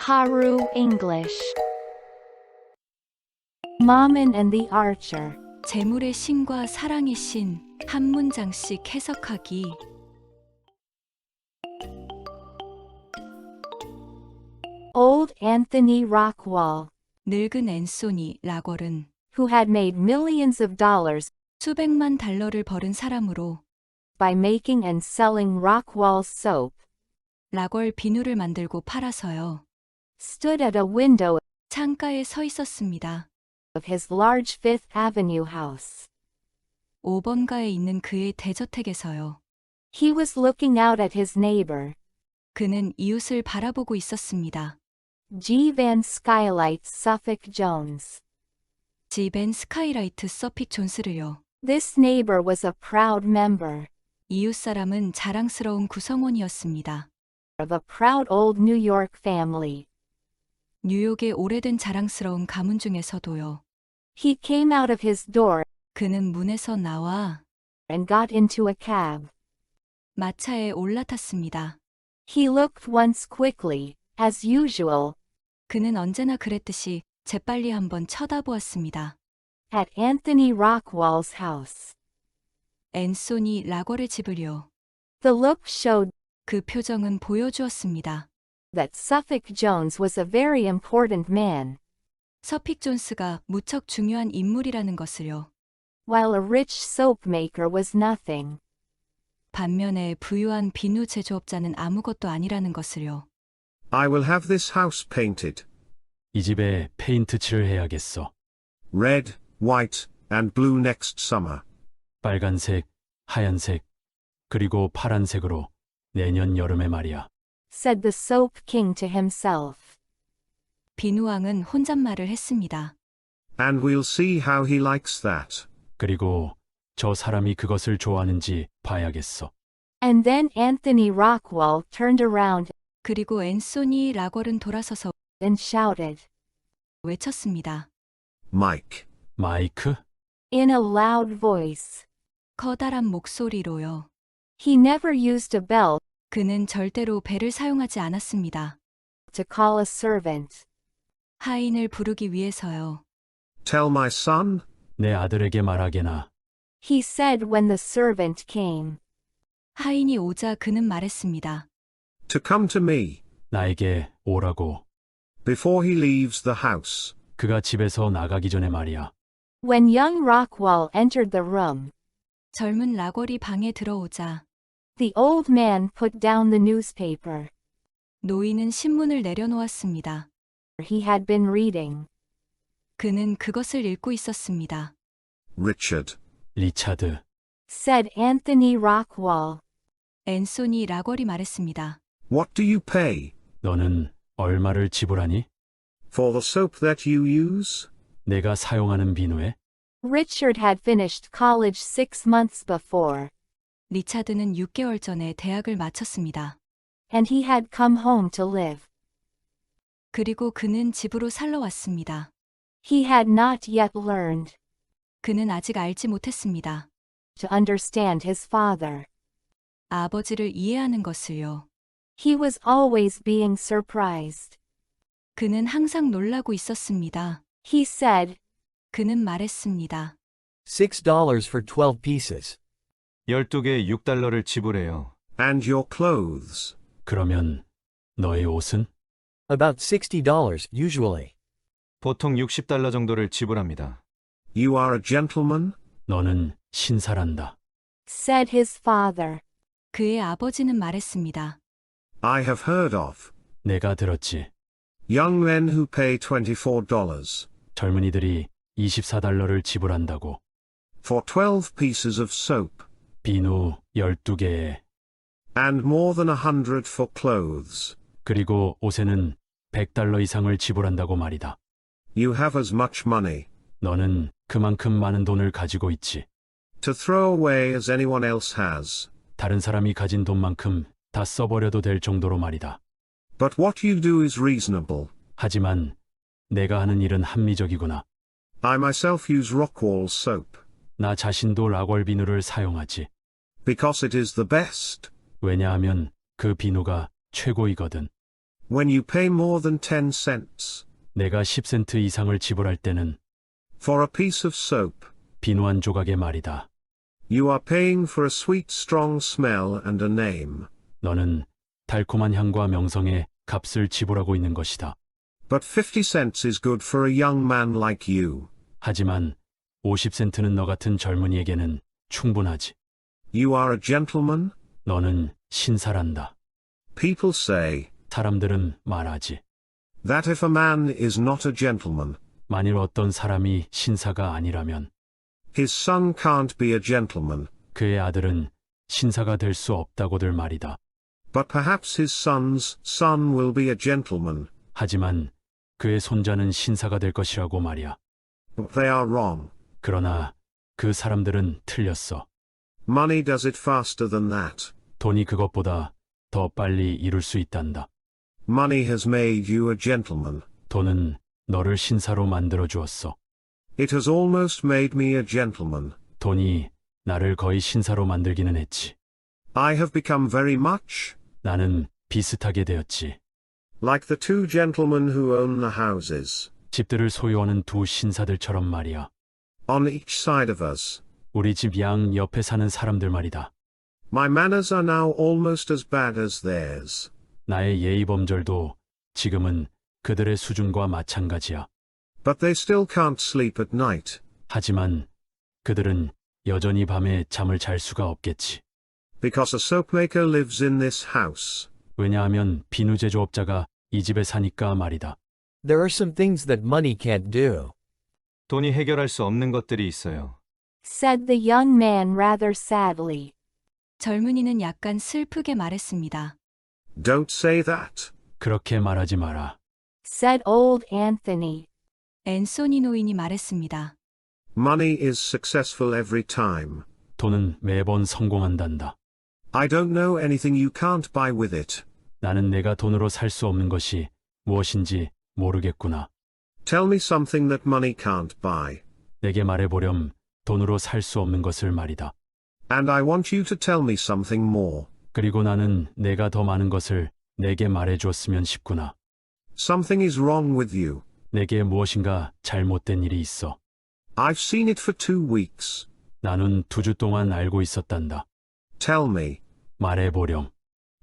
Haru English. Mammon and the Archer. 재물의 신과 사랑의 신, 한 문장씩 해석하기. Old Anthony Rockwall, 늙은 앤소니 라걸은 who had made millions of dollars 수백만 달러를 벌은 사람으로 by making and selling Rockwall soap, 라걸 비누를 만들고 팔아서요. stood at a window 창가에 서 있었습니다. of his large Fifth Avenue house. 5번가에 있는 그의 대저택에서요. He was looking out at his neighbor, 그는 이웃을 바라보고 있었습니다. G. Van Skylight Suffolk Jones. 지벤 스카이라이트 서픽 존스를요. This neighbor was a proud member 이웃 사람은 자랑스러운 구성원이었습니다. of a proud old New York family. 뉴욕의 오래된 자랑스러운 가문 중에서도요. He came out of his door 그는 문에서 나와 and got into a cab. 마차에 올라탔습니다. He looked once quickly, as usual, 그는 언제나 그랬듯이 재빨리 한번 쳐다보았습니다. at Anthony Rockwall's house. 앤소니 라걸의 집을요. The look showed 그 표정은 보여주었습니다. that Suffolk Jones was a very important man, 서픽 존스가 무척 중요한 인물이라는 것을요. while a rich soap maker was nothing. 반면에 부유한 비누 제조업자는 아무것도 아니라는 것을요. I will have this house painted. 이 집에 페인트 칠을 해야겠어. Red, white, and blue next summer. 빨간색, 하얀색, 그리고 파란색으로 내년 여름에 말이야. Said the soap king to himself. 비누왕은 혼잣말을 했습니다. And we'll see how he likes that. 그리고 저 사람이 그것을 좋아하는지 봐야겠어. And then Anthony Rockwall turned around 그리고 앤소니 라걸은 돌아서서 and shouted, 외쳤습니다. Mike. 마이크? in a loud voice. 커다란 목소리로요. He never used a bell 그는 절대로 벨을 사용하지 않았습니다. to call a servant. 하인을 부르기 위해서요. Tell my son. 내 아들에게 말하게나. He said when the servant came. 하인이 오자 그는 말했습니다. To come to me. 나에게 오라고. Before he leaves the house. 그가 집에서 나가기 전에 말이야. When young Rockwall entered the room, 젊은 라걸이 방에 들어오자 the old man put down the newspaper 노인은 신문을 내려놓았습니다. he had been reading. 그는 그것을 읽고 있었습니다. Richard. 리차드. Said Anthony Rockwall. 앤소니 라걸이 말했습니다. What do you pay? 너는 얼마를 지불하니? For the soap that you use? 내가 사용하는 비누에? Richard had finished college 6 months before, 리차드는 6개월 전에 대학을 마쳤습니다. and he had come home to live. 그리고 그는 집으로 살러 왔습니다. He had not yet learned 그는 아직 알지 못했습니다. to understand his father. 아버지를 이해하는 것을요. He was always being surprised. 그는 항상 놀라고 있었습니다. He said, 그는 말했습니다. $6 for 12 pieces. 12개 6달러를 지불해요. And your clothes? 그러면 너의 옷은? About $60 usually. 보통 60달러 정도를 지불합니다. You are a gentleman? 너는 신사란다. said his father. 그의 아버지는 말했습니다. I have heard of 내가 들었지. young men who pay $24 젊은이들이 24달러를 지불한다고. for 12 pieces of soap, 비누 12개에. and more than 100 for clothes. 그리고 옷에는 100달러 이상을 지불한다고 말이다. You have as much money 너는 그만큼 많은 돈을 가지고 있지. to throw away as anyone else has. 다른 사람이 가진 돈만큼 다 써버려도 될 정도로 말이다. But what you do is reasonable. 하지만 내가 하는 일은 합리적이구나. I myself use Rockwall soap 나 자신도 라걸 비누를 사용하지. because it is the best. 왜냐하면 그 비누가 최고이거든. When you pay more than 10 cents 내가 10센트 이상을 지불할 때는 for a piece of soap, 비누 한 조각의 말이다. you are paying for a sweet strong smell and a name. 너는 달콤한 향과 명성의 값을 지불하고 있는 것이다. But 50 cents is good for a young man like you. 하지만 50센트는 너 같은 젊은이에게는 충분하지. You are a gentleman? 너는 신사란다. People say 사람들은 말하지. that if a man is not a gentleman, 만일 어떤 사람이 신사가 아니라면 his son can't be a gentleman. 그의 아들은 신사가 될 수 없다고들 말이다. But perhaps his son's son will be a gentleman. 하지만 그의 손자는 신사가 될 것이라고 말이야. But they are wrong. 그러나 그 사람들은 틀렸어. Money does it faster than that. 돈이 그것보다 더 빨리 이룰 수 있단다. Money has made you a gentleman. 돈은 너를 신사로 만들어 주었어. It has almost made me a gentleman. 돈이 나를 거의 신사로 만들기는 했지. I have become very much 나는 비슷하게 되었지. like the two gentlemen who own the houses. 집들을 소유하는 두 신사들처럼 말이야. On each side of us. 우리 집 양 옆에 사는 사람들 말이다. My manners are now almost as bad as theirs. 나의 예의 범절도 지금은 그들의 수준과 마찬가지야. But they still can't sleep at night. 하지만 그들은 여전히 밤에 잠을 잘 수가 없겠지. Because a soapmaker lives in this house. 왜냐하면 비누 제조업자가 이 집에 사니까 말이다. There are some things that money can't do. 돈이 해결할 수 없는 것들이 있어요. said the young man rather sadly. 젊은이는 약간 슬프게 말했습니다. Don't say that. 그렇게 말하지 마라. said old Anthony. 앤소니 노인이 말했습니다. Money is successful every time. 돈은 매번 성공한단다. I don't know anything you can't buy with it. 나는 내가 돈으로 살 수 없는 것이 무엇인지 모르겠구나. Tell me something that money can't buy. 내게 말해보렴 돈으로 살 수 없는 것을 말이다. And I want you to tell me something more. 그리고 나는 내가 더 많은 것을 내게 말해주었으면 싶구나. Something is wrong with you. 내게 무엇인가 잘못된 일이 있어. I've seen it for 2 weeks. 나는 2주 동안 알고 있었단다. Tell me. 말해보렴.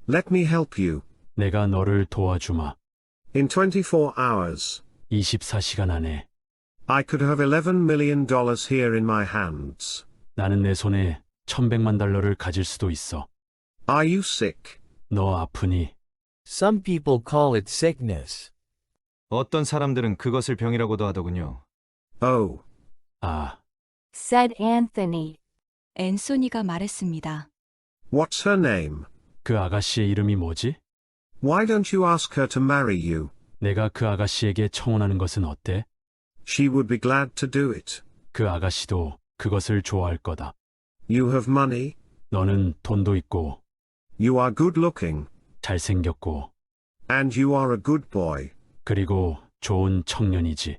Let me help you. 내가 너를 도와주마. In 24 hours, 24시간 안에 I could have $11 million here in my hands. 나는 내 손에 $1,100만 가질 수도 있어. Are you sick? 너 아프니? Some people call it sickness. 어떤 사람들은 그것을 병이라고도 하더군요. Oh, 아, said Anthony. 앤소니가 말했습니다. what's her name? 그 아가씨의 이름이 뭐지? Why don't you ask her to marry you? 내가 그 아가씨에게 청혼하는 것은 어때? She would be glad to do it. 그 아가씨도 그것을 좋아할 거다. You have money. 너는 돈도 있고 You are good looking. 잘생겼고 And you are a good boy. 그리고 좋은 청년이지.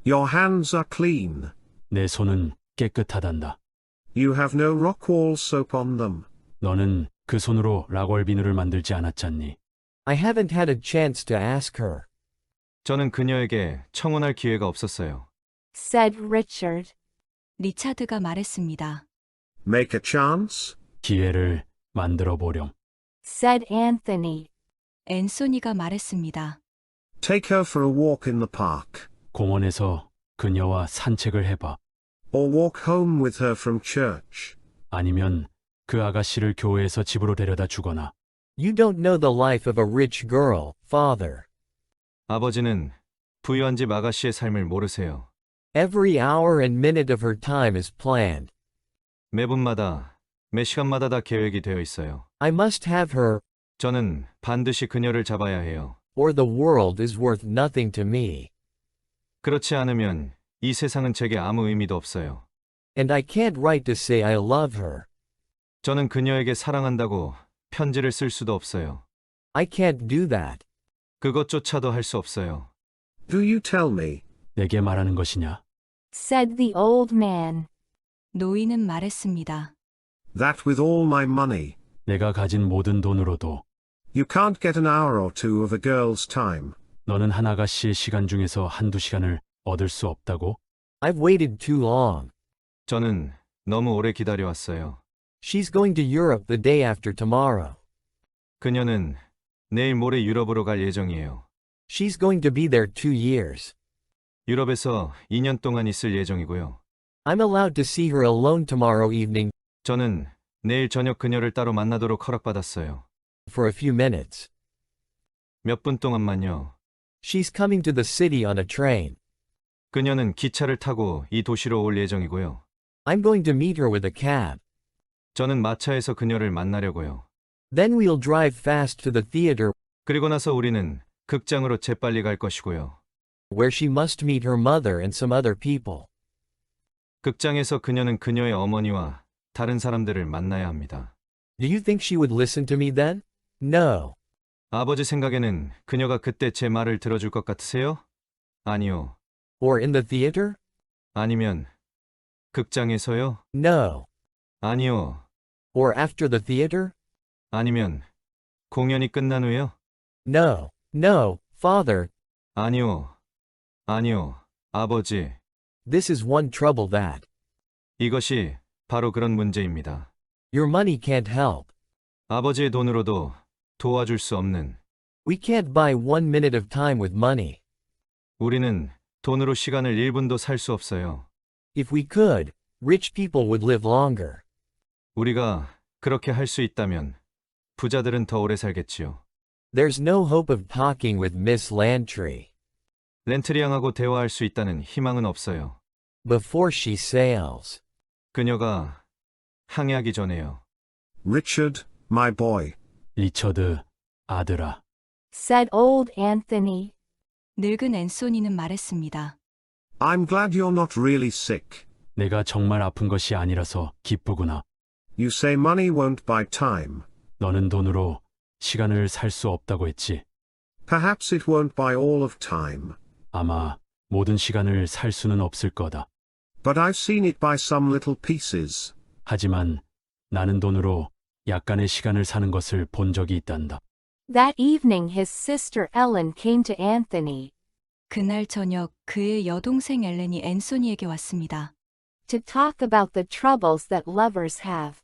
Your hands are clean. 내 손은 깨끗하단다. You have no rock wall soap on them. 너는 그 손으로 락월 비누를 만들지 않았잖니. I haven't had a chance to ask her. 저는 그녀에게 청혼할 기회가 없었어요. said Richard. 리차드가 말했습니다. Make a chance? 기회를 만들어 보렴. said Anthony. 앤소니가 말했습니다. Take her for a walk in the park. 공원에서 그녀와 산책을 해봐. Or walk home with her from church. 아니면 그 아가씨를 교회에서 집으로 데려다 주거나. You don't know the life of a rich girl, father. 아버지는 부유한 집 아가씨의 삶을 모르세요. Every hour and minute of her time is planned. 매분마다, 매 시간마다 다 계획이 되어 있어요. I must have her, 저는 반드시 그녀를 잡아야 해요. or the world is worth nothing to me. 그렇지 않으면 이 세상은 제게 아무 의미도 없어요. And I can't write to say I love her. 저는 그녀에게 사랑한다고 편지를 쓸 수도 없어요. I can't do that. 그것조차도 할 수 없어요. Do you tell me? 내게 말하는 것이냐? said the old man. 노인은 말했습니다. That with all my money, 내가 가진 모든 돈으로도 You can't get an hour or two of a girl's time. 너는 한 아가씨의 시간 중에서 한두 시간을 얻을 수 없다고? I've waited too long. 저는 너무 오래 기다려왔어요. She's going to Europe the day after tomorrow. 그녀는 내일 모레 유럽으로 갈 예정이에요. She's going to be there 2 years. 유럽에서 2년 동안 있을 예정이고요. I'm allowed to see her alone tomorrow evening 저는 내일 저녁 그녀를 따로 만나도록 허락받았어요. for a few minutes. 몇 분 동안만요. She's coming to the city on a train. 그녀는 기차를 타고 이 도시로 올 예정이고요. I'm going to meet her with a cab. 저는 마차에서 그녀를 만나려고요. Then we'll drive fast to the theater 그리고 나서 우리는 극장으로 재빨리 갈 것이고요. where she must meet her mother and some other people. 극장에서 그녀는 그녀의 어머니와 다른 사람들을 만나야 합니다. Do you think she would listen to me then? No. 아버지 생각에는 그녀가 그때 제 말을 들어줄 것 같으세요? 아니요. Or in the theater? 아니면 극장에서요? No. 아니요. Or after the theater? 아니면 공연이 끝난 후요? No. No, Father. 아니요. 아니요. 아버지. This is one trouble that 이것이 바로 그런 문제입니다. your money can't help. 아버지의 돈으로도 도와줄 수 없는 We can't buy 1 minute of time with money. 우리는 돈으로 시간을 1분도 살 수 없어요. If we could, rich people would live longer. 우리가 그렇게 할 수 있다면 부자들은 더 오래 살겠지요. There's no hope of talking with Miss Lantry 렌트리 양하고 대화할 수 있다는 희망은 없어요. before she sails. 그녀가 항해하기 전에요. Richard, my boy. 리처드, 아들아. said old Anthony. 늙은 앤소니는 말했습니다. I'm glad you're not really sick. 내가 정말 아픈 것이 아니라서 기쁘구나. You say money won't buy time. 너는 돈으로 시간을 살 수 없다고 했지. Perhaps it won't buy all of time. 아마 모든 시간을 살 수는 없을 거다. But I've seen it buy some little pieces. 하지만 나는 돈으로 약간의 시간을 사는 것을 본 적이 있단다. That evening his sister Ellen came to Anthony 그날 저녁 그의 여동생 엘렌이 앤소니에게 왔습니다. to talk about the troubles that lovers have.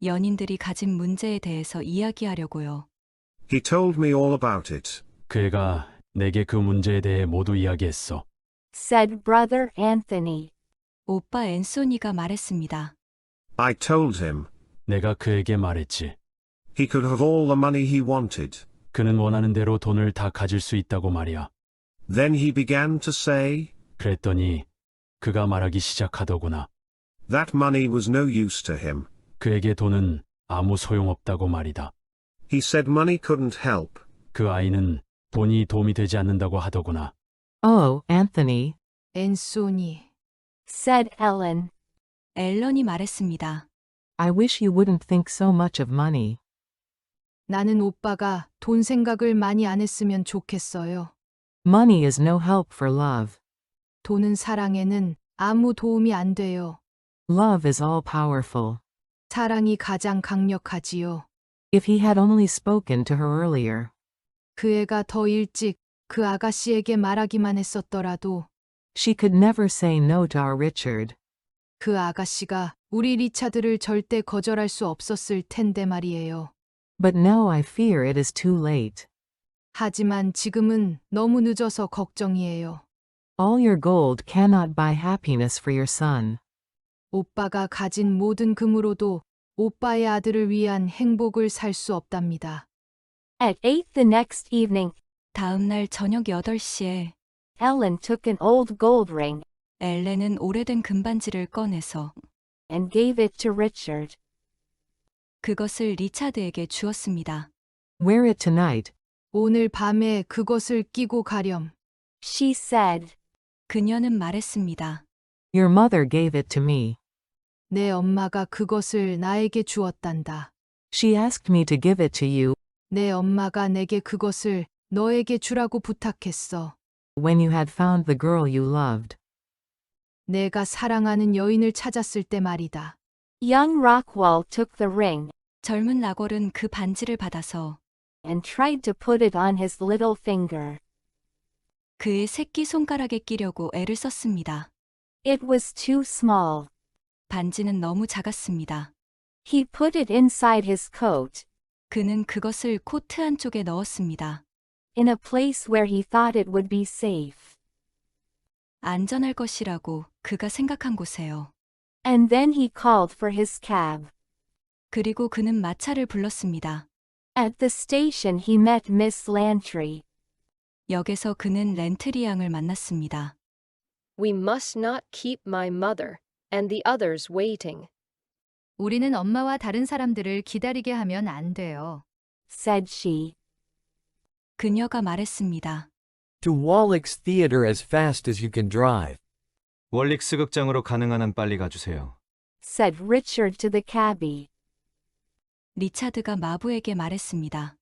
연인들이 가진 문제에 대해서 이야기하려고요. He told me all about it. 그 애가 내게 그 문제에 대해 모두 이야기했어. said brother Anthony. 오빠 앤소니가 말했습니다. I told him. 내가 그에게 말했지. He could have all the money he wanted. 그는 원하는 대로 돈을 다 가질 수 있다고 말이야. Then he began to say, 그랬더니 그가 말하기 시작하더구나. that money was no use to him. 그에게 돈은 아무 소용없다고 말이다. He said money couldn't help. 그 아이는 돈이 도움이 되지 않는다고 하더구나. Oh, Anthony. 앤소니. said Ellen. 앨런이 말했습니다. I wish you wouldn't think so much of money. 나는 오빠가 돈 생각을 많이 안 했으면 좋겠어요. Money is no help for love. 돈은 사랑에는 아무 도움이 안 돼요. Love is all powerful. 사랑이 가장 강력하지요. If he had only spoken to her earlier, 그 애가 더 일찍 그 아가씨에게 말하기만 했었더라도 she could never say no to our Richard. 그 아가씨가 우리 리차드를 절대 거절할 수 없었을 텐데 말이에요. But now I fear it is too late. 하지만 지금은 너무 늦어서 걱정이에요. All your gold cannot buy happiness for your son. 오빠가 가진 모든 금으로도 오빠의 아들을 위한 행복을 살 수 없답니다. At 8 the next evening, 다음 날 저녁 8시에 Ellen took an old gold ring 엘렌은 오래된 금반지를 꺼내서 and gave it to Richard. 그것을 리차드에게 주었습니다. Wear it tonight. 오늘 밤에 그것을 끼고 가렴. She said. 그녀는 말했습니다. Your mother gave it to me. 내 엄마가 그것을 나에게 주었단다. She asked me to give it to you 내 엄마가 내게 그것을 너에게 주라고 부탁했어. when you had found the girl you loved. 내가 사랑하는 여인을 찾았을 때 말이다. Young Rockwell took the ring. 젊은 라골은 그 반지를 받아서 and tried to put it on his little finger. 그의 새끼 손가락에 끼려고 애를 썼습니다. It was too small. 반지는 너무 작았습니다. He put it inside his coat, 그는 그것을 코트 안쪽에 넣었습니다. in a place where he thought it would be safe. 안전할 것이라고 그가 생각한 곳에요. And then he called for his cab. 그리고 그는 마차를 불렀습니다. At the station he met Miss Lantry. 역에서 그는 렌트리 양을 만났습니다. We must not keep my mother and the others waiting. 우리는 엄마와 다른 사람들을 기다리게 하면 안 돼요. Said she. 그녀가 말했습니다. To Wallach's Theater as fast as you can drive. 월릭스 극장으로 가능한 한 빨리 가주세요. Said Richard to the cabbie. 리차드가 마부에게 말했습니다.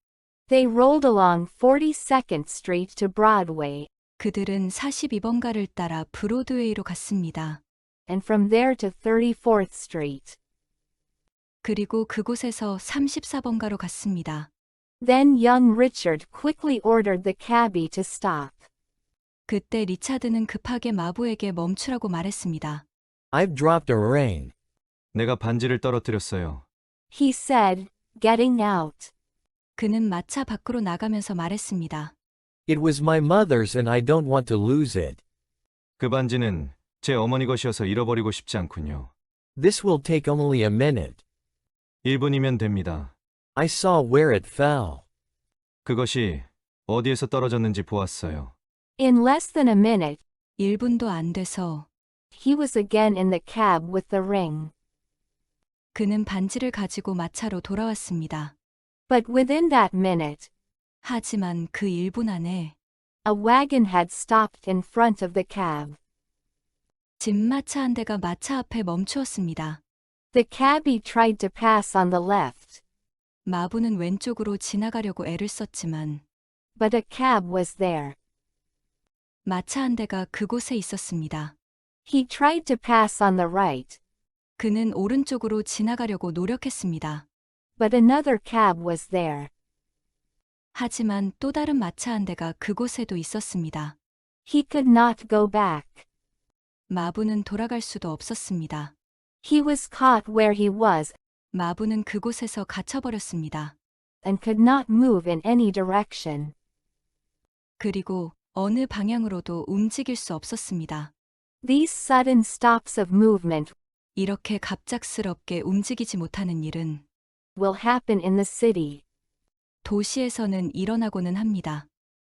They rolled along 42nd Street to Broadway, 그들은 42번가를 따라 브로드웨이로 갔습니다. and from there to 34th Street. 그리고 그곳에서 34번가로 갔습니다. Then young Richard quickly ordered the cabbie to stop. 그때 리차드는 급하게 마부에게 멈추라고 말했습니다. I've dropped a ring. 내가 반지를 떨어뜨렸어요. He said, getting out. 그는 마차 밖으로 나가면서 말했습니다. It was my mother's and I don't want to lose it. 그 반지는 제 어머니 것이어서 잃어버리고 싶지 않군요. This will take only a minute. 1분이면 됩니다. I saw where it fell. 그것이 어디에서 떨어졌는지 보았어요. In less than a minute, 1분도 안 돼서 he was again in the cab with the ring. 그는 반지를 가지고 마차로 돌아왔습니다. But within that minute, 하지만 그 1분 안에 a wagon had stopped in front of the cab. 짐마차 한 대가 마차 앞에 멈추었습니다. The cabbie tried to pass on the left, 마부는 왼쪽으로 지나가려고 애를 썼지만 but a cab was there. 마차 한 대가 그곳에 있었습니다. He tried to pass on the right, 그는 오른쪽으로 지나가려고 노력했습니다. but another cab was there. 하지만 또 다른 마차 한 대가 그곳에도 있었습니다. He could not go back. 마부는 돌아갈 수도 없었습니다. He was caught where he was 마부는 그곳에서 갇혀버렸습니다. and could not move in any direction. 그리고 어느 방향으로도 움직일 수 없었습니다. These sudden stops of movement 이렇게 갑작스럽게 움직이지 못하는 일은 will happen in the city. 도시에서는 일어나고는 합니다.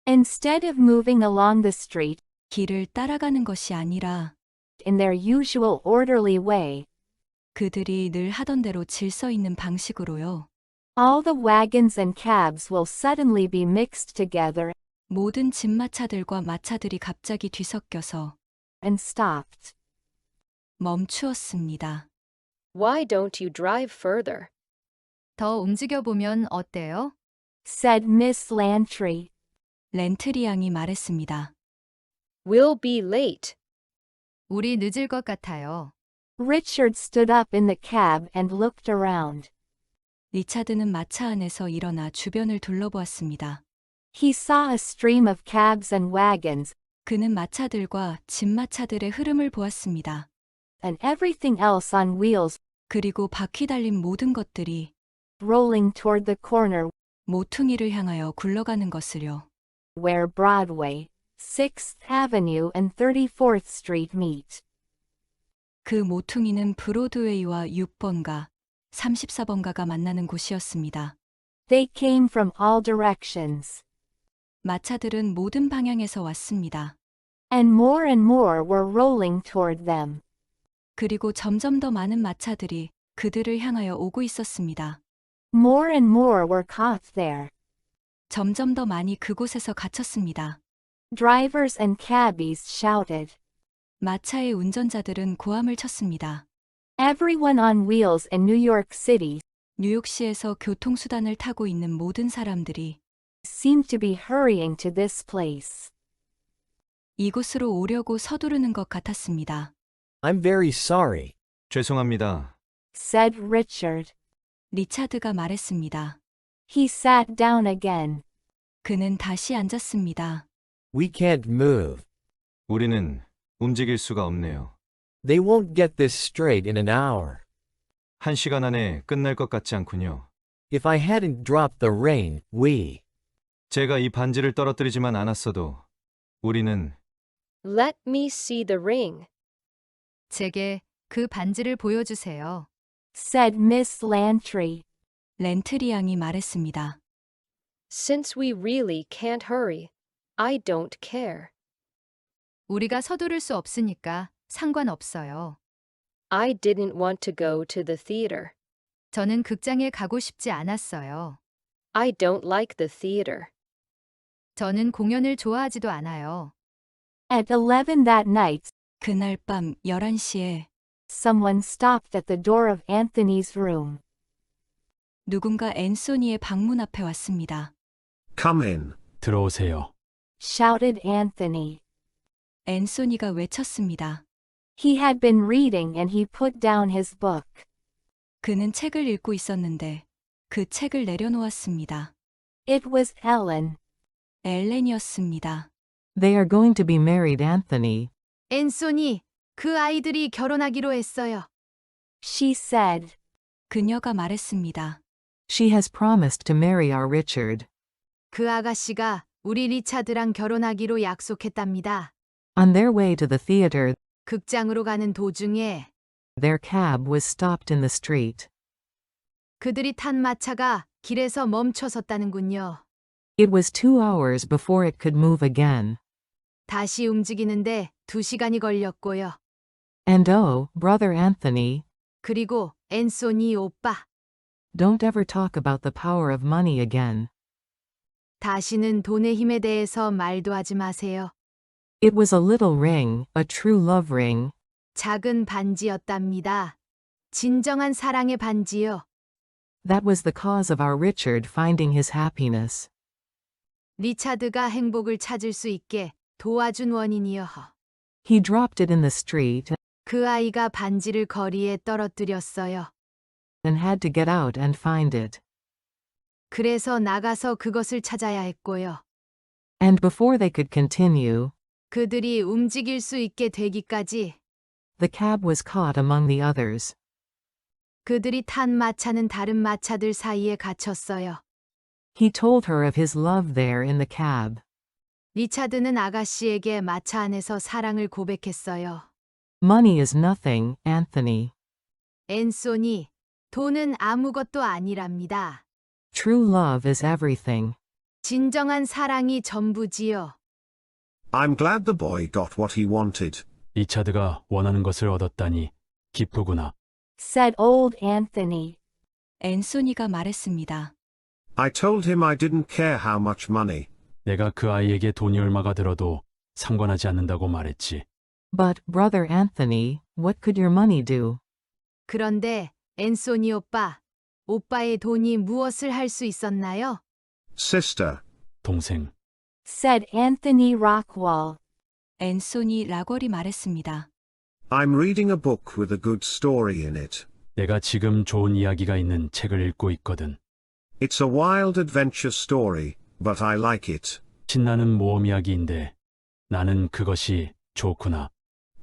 Instead of moving along the street 길을 따라가는 것이 아니라 in their usual orderly way, 그들이 늘 하던 대로 질서 있는 방식으로요. all the wagons and cabs will suddenly be mixed together 모든 짐마차들과 마차들이 갑자기 뒤섞여서 and stopped. 멈추었습니다. Why don't you drive further? 더 움직여보면 어때요? Said Miss Lantry. 렌트리 양이 말했습니다. We'll be late. 우리 늦을 것 같아요. Richard stood up in the cab and looked around. 리차드는 마차 안에서 일어나 주변을 둘러보았습니다. He saw a stream of cabs and wagons, 그는 마차들과 짐마차들의 흐름을 보았습니다. and everything else on wheels, 그리고 바퀴 달린 모든 것들이 rolling toward the corner 모퉁이를 향하여 굴러가는 것을요. where Broadway, 6th Avenue and 34th Street meet. 그 모퉁이는 브로드웨이와 6번가, 34번가가 만나는 곳이었습니다. They came from all directions, 마차들은 모든 방향에서 왔습니다. and more were rolling toward them. 그리고 점점 더 많은 마차들이 그들을 향하여 오고 있었습니다. More and more were caught there. 점점 더 많이 그곳에서 갇혔습니다. Drivers and cabbies shouted. 마차의 운전자들은 고함을 쳤습니다. Everyone on wheels in New York City 뉴욕시에서 교통수단을 타고 있는 모든 사람들이 seemed to be hurrying to this place. 이곳으로 오려고 서두르는 것 같았습니다. I'm very sorry. 죄송합니다. Said Richard. 리차드가 말했습니다. He sat down again. 그는 다시 앉았습니다. We can't move. 우리는 움직일 수가 없네요. They won't get this straight in an hour. 1시간 안에 끝날 것 같지 않군요. If I hadn't dropped the ring, 제가 이 반지를 떨어뜨리지만 않았어도 우리는 Let me see the ring. 제게 그 반지를 보여주세요. Said Miss Lantry. 렌트리 양이 말했습니다. Since we really can't hurry, I don't care. 우리가 서두를 수 없으니까 상관없어요. I didn't want to go to the theater. 저는 극장에 가고 싶지 않았어요. I don't like the theater. 저는 공연을 좋아하지도 않아요. At 11 that night, 그날 밤 11시에 someone stopped at the door of Anthony's room. 누군가 앤소니의 방문 앞에 왔습니다. Come in. 들어오세요. Shouted Anthony. 앤소니가 외쳤습니다. He had been reading and he put down his book. 그는 책을 읽고 있었는데 그 책을 내려놓았습니다. It was Ellen. 엘렌이었습니다. They are going to be married, Anthony. 앤소니, 그 아이들이 결혼하기로 했어요. She said. 그녀가 말했습니다. She has promised to marry our Richard. 그 아가씨가 우리 리차드랑 결혼하기로 약속했답니다. On their way to the theater, 극장으로 가는 도중에 their cab was stopped in the street. 그들이 탄 마차가 길에서 멈춰 섰다는군요. It was 2 hours before it could move again. 다시 움직이는데 2시간이 걸렸고요. And oh, brother Anthony, 그리고 앤소니 오빠, don't ever talk about the power of money again. 다시는 돈의 힘에 대해서 말도 하지 마세요. It was a little ring, a true love ring. 작은 반지였답니다. 진정한 사랑의 반지요. That was the cause of our Richard finding his happiness. 리차드가 행복을 찾을 수 있게 도와준 원인이요. He dropped it in the street 그 아이가 반지를 거리에 떨어뜨렸어요. and had to get out and find it. 그래서 나가서 그것을 찾아야 했고요. And before they could continue, 그들이 움직일 수 있게 되기까지 the cab was caught among the others. 그들이 탄 마차는 다른 마차들 사이에 갇혔어요. He told her of his love there in the cab. 리차드는 아가씨에게 마차 안에서 사랑을 고백했어요. Money is nothing, Anthony. 앤소니, 돈은 아무것도 아니랍니다. True love is everything. 진정한 사랑이 전부지요. I'm glad the boy got what he wanted. 리차드가 원하는 것을 얻었다니 기쁘구나. Said old Anthony. 앤소니가 말했습니다. I told him I didn't care how much money. 내가 그 아이에게 돈이 얼마가 들어도 상관하지 않는다고 말했지. But, brother Anthony, what could your money do? 그런데 앤소니 오빠, 오빠의 돈이 무엇을 할 수 있었나요? Sister. 동생. Said Anthony Rockwall. 앤소니 라걸이 말했습니다. I'm reading a book with a good story in it. 내가 지금 좋은 이야기가 있는 책을 읽고 있거든. It's a wild adventure story, but I like it. 신나는 모험 이야기인데 나는 그것이 좋구나.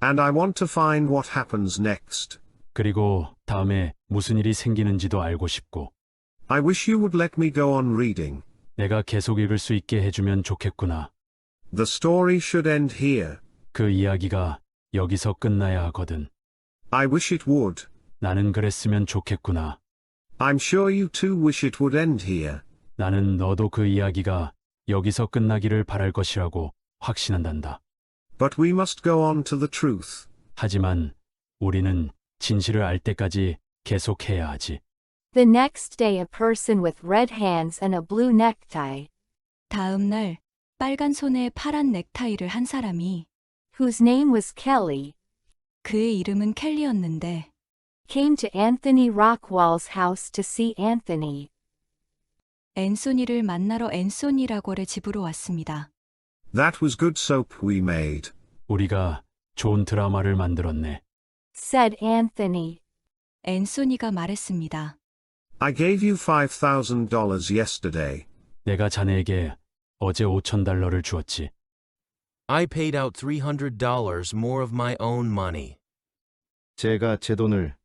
And I want to find what happens next. 그리고 다음에 무슨 일이 생기는지도 알고 싶고. I wish you would let me go on reading. 내가 계속 읽을 수 있게 해주면 좋겠구나. The story should end here. 그 이야기가 여기서 끝나야 하거든. I wish it would. 나는 그랬으면 좋겠구나. I'm sure you too wish it would end here. 나는 너도 그 이야기가 여기서 끝나기를 바랄 것이라고 확신한단다. But we must go on to the truth. 하지만 우리는 진실을 알 때까지 계속해야 하지. The next day a person with red hands and a blue necktie, 다음 날 빨간 손에 파란 넥타이를 한 사람이 whose name was Kelly, 그의 이름은 켈리였는데 came to Anthony Rockwall's house to see Anthony. 앤소니를 만나러 앤소니 라걸의 집으로 왔습니다. That was good soap we made. 우리가 좋은 드라마를 만들었네. Said Anthony. 앤소니가 말했습니다. I gave you $5,000 yesterday. 내가 자네에게 어제 $5,000를 주었지. I paid out $300 more of my own money. 제가 제 돈을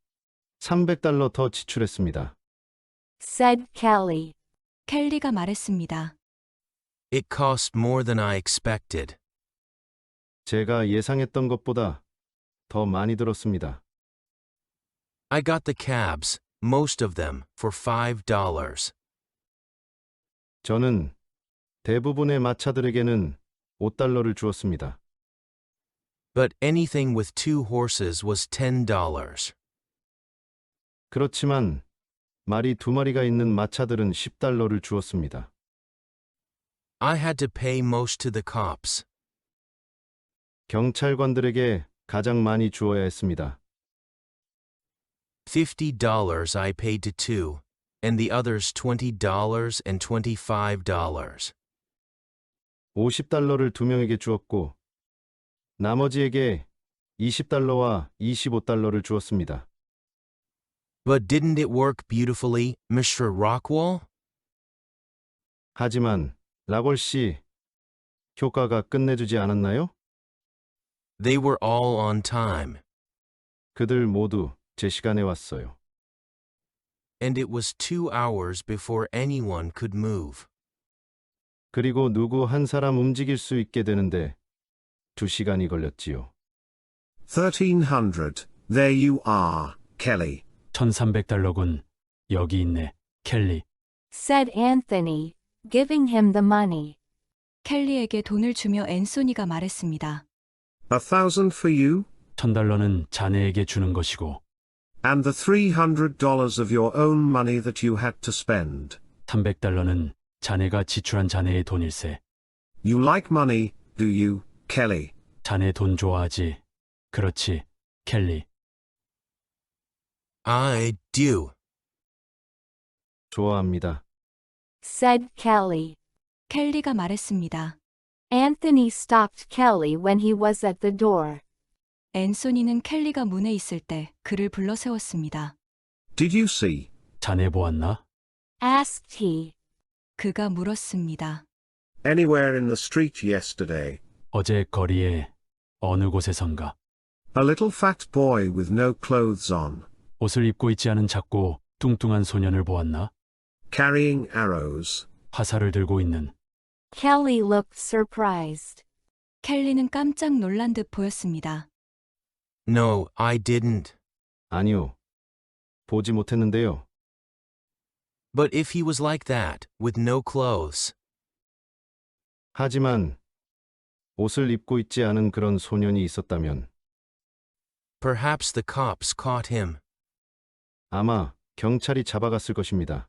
$300 더 지출했습니다. said Kelly. 켈리가 말했습니다. It cost more than I expected. 제가 예상했던 것보다 더 많이 들었습니다. I got the cabs, most of them, for $5. 저는 대부분의 마차들에게는 $5를 주었습니다. But anything with 2 horses was $10. 그렇지만 말이 2마리가 있는 마차들은 $10를 주었습니다. I had to pay most to the cops. 경찰관들에게 가장 많이 주어야 했습니다. $50 I paid to 2, and the others $20 and $25. $50를 2명에게 주었고 나머지에게 $20와 $25를 주었습니다. But didn't it work beautifully, Mr. Rockwell? 하지만 라골 씨, 효과가 끝내주지 않았나요? They were all on time, 그들 모두 제 시간에 왔어요. and it was 2 hours before anyone could move. 그리고 누구 한 사람 움직일 수 있게 되는데 2시간이 걸렸지요. 1,300. There you are, Kelly. $1,300군. 여기 있네, 켈리. said Anthony, giving him the money. 켈리에게 돈을 주며 앤소니가 말했습니다. 1,000 for you, $1,000는 자네에게 주는 것이고 and the $300 of your own money that you had to spend. $300는 자네가 지출한 자네의 돈일세. You like money, do you, Kelly? 자네 돈 좋아하지? 그렇지, 켈리. I do. 좋아합니다. said Kelly. 켈리가 말했습니다. Anthony stopped Kelly when he was at the door. 앤소니는 켈리가 문에 있을 때 그를 불러 세웠습니다. Did you see? 자네 보았나? asked he. 그가 물었습니다. Anywhere in the street yesterday. 어제 거리에 어느 곳에선가 A little fat boy with no clothes on, 옷을 입고 있지 않은 작고 뚱뚱한 소년을 보았나? carrying arrows. 화살을 들고 있는. Kelly looked surprised. 켈리는 깜짝 놀란 듯 보였습니다. No, I didn't. 아니요. 보지 못했는데요. But if he was like that, with no clothes, 하지만 옷을 입고 있지 않은 그런 소년이 있었다면 perhaps the cops caught him. 아마 경찰이 잡아갔을 것입니다.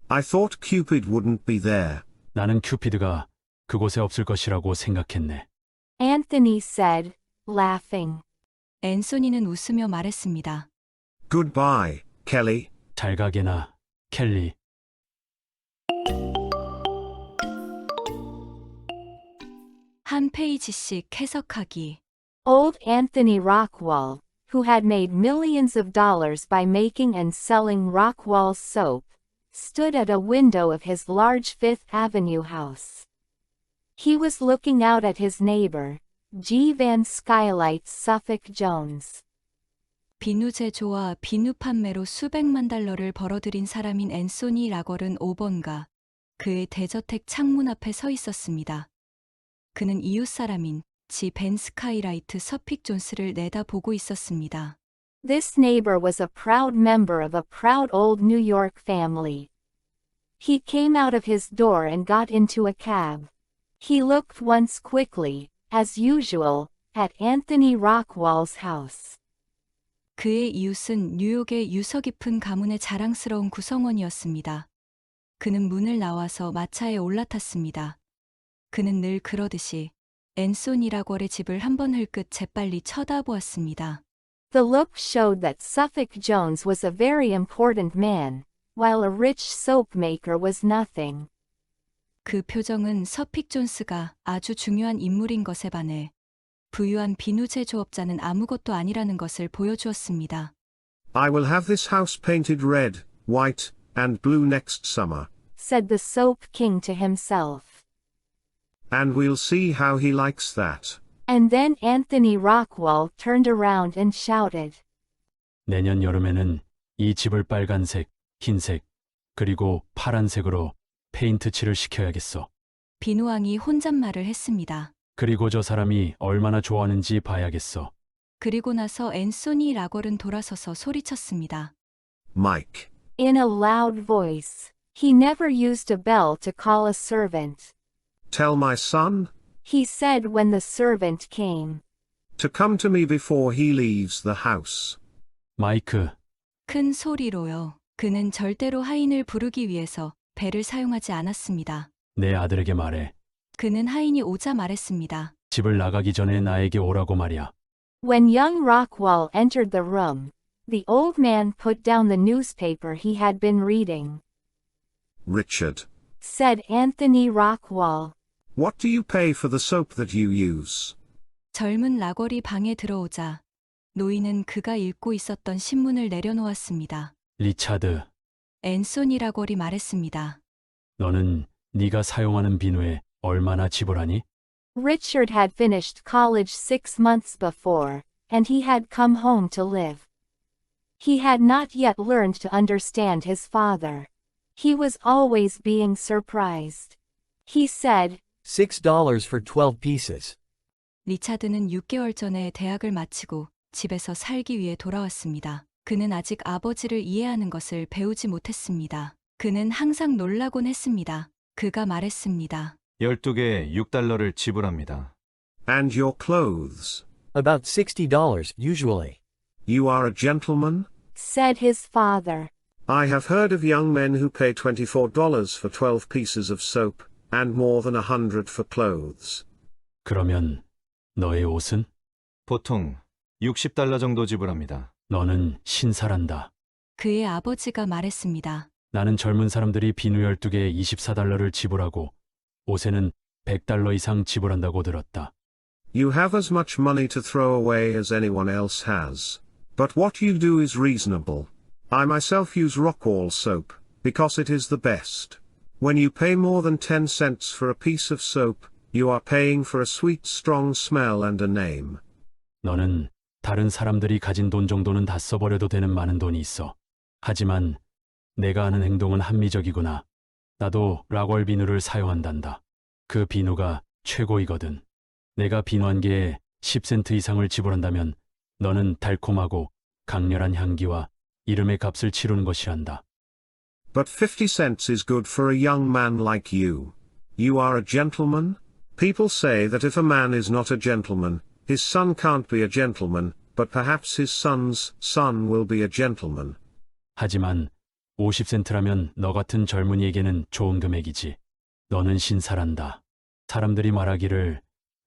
I thought Cupid wouldn't be there. 나는 큐피드가 그곳에 없을 것이라고 생각했네. Anthony said, laughing. 앤소니는 웃으며 말했습니다. Goodbye, Kelly. 잘 가게나, 켈리. 한 페이지씩 해석하기. Old Anthony Rockwell, who had made millions of dollars by making and selling Rockwell soap, stood at a window of his large Fifth Avenue house. He was looking out at his neighbor, G. Van Skylights Suffolk Jones. 비누 제조와 비누 판매로 수백만 달러를 벌어들인 사람인 앤소니 라걸은 5번가 그의 대저택 창문 앞에 서 있었습니다. 그는 이웃 사람인 지 벤 스카이라이트 서픽 존스를 내다보고 있었습니다. This neighbor was a proud member of a proud old New York family. He came out of his door and got into a cab. He looked once quickly, as usual, at Anthony Rockwell's house. 그의 이웃은 뉴욕의 유서 깊은 가문의 자랑스러운 구성원이었습니다. 그는 문을 나와서 마차에 올라탔습니다. 그는 늘 그러듯이 앤소니 라걸의 집을 한번 흘끗 재빨리 쳐다보았습니다. The look showed that Suffolk Jones was a very important man, while a rich soap maker was nothing. 그 표정은 서픽 존스가 아주 중요한 인물인 것에 반해 부유한 비누 제조업자는 아무것도 아니라는 것을 보여주었습니다. I will have this house painted red, white, and blue next summer, said the Soap King to himself. and we'll see how he likes that. And then Anthony Rockwell turned around and shouted, 내년 여름에는 이 집을 빨간색, 흰색, 그리고 파란색으로 페인트 칠을 시켜야겠어. 비누왕이 혼잣말을 했습니다. 그리고 저 사람이 얼마나 좋아하는지 봐야겠어. 그리고 나서 앤소니 라걸은 돌아서서 소리쳤습니다. Mike. in a loud voice. He never used a bell to call a servant. Tell my son, He said when the servant came. to come to me before he leaves the house. 마이크, 큰 소리로요. 그는 절대로 하인을 부르기 위해서 벨을 사용하지 않았습니다. 내 아들에게 말해. 그는 하인이 오자 말했습니다. 집을 나가기 전에 나에게 오라고 말이야. When young Rockwell entered the room, the old man put down the newspaper he had been reading. Richard, Said Anthony Rockwell. what do you pay for the soap that you use? 젊은 라걸이 방에 들어오자 노인은 그가 읽고 있었던 신문을 내려놓았습니다. 리차드, 앤소니 라걸이 말했습니다. 너는 네가 사용하는 비누에 얼마나 지불하니? Richard had finished college 6 months before, and he had come home to live. He had not yet learned to understand his father. He was always being surprised. He said, $6 for 12 pieces. 리차드는 6개월 전에 대학을 마치고 집에서 살기 위해 돌아왔습니다. 그는 아직 아버지를 이해하는 것을 배우지 못했습니다. 그는 항상 놀라곤 했습니다. 그가 말했습니다. 12개에 $6를 지불합니다. And your clothes? About $60 usually. You are a gentleman? said his father. I have heard of young men who pay $24 for 12 pieces of soap, and more than $100 for clothes. 그러면 너의 옷은? 보통 $60 정도 지불합니다. 너는 신사란다. 그의 아버지가 말했습니다. 나는 젊은 사람들이 비누 12개에 $24를 지불하고 옷에는 $100 이상 지불한다고 들었다. You have as much money to throw away as anyone else has. But what you do is reasonable. I myself use Rockwall soap, because it is the best. When you pay more than 10 cents for a piece of soap, you are paying for a sweet strong smell and a name. 너는 다른 사람들이 가진 돈 정도는 다 써버려도 되는 많은 돈이 있어. 하지만 내가 하는 행동은 합리적이구나. 나도 락월 비누를 사용한단다. 그 비누가 최고이거든. 내가 비누 한 개에 10센트 이상을 지불한다면 너는 달콤하고 강렬한 향기와 이름의 값을 치르는 것이란다. But 50 cents is good for a young man like you. You are a gentleman? People say that if a man is not a gentleman, his son can't be a gentleman, but perhaps his son's son will be a gentleman. 하지만 50센트라면 너 같은 젊은이에게는 좋은 금액이지. 너는 신사란다. 사람들이 말하기를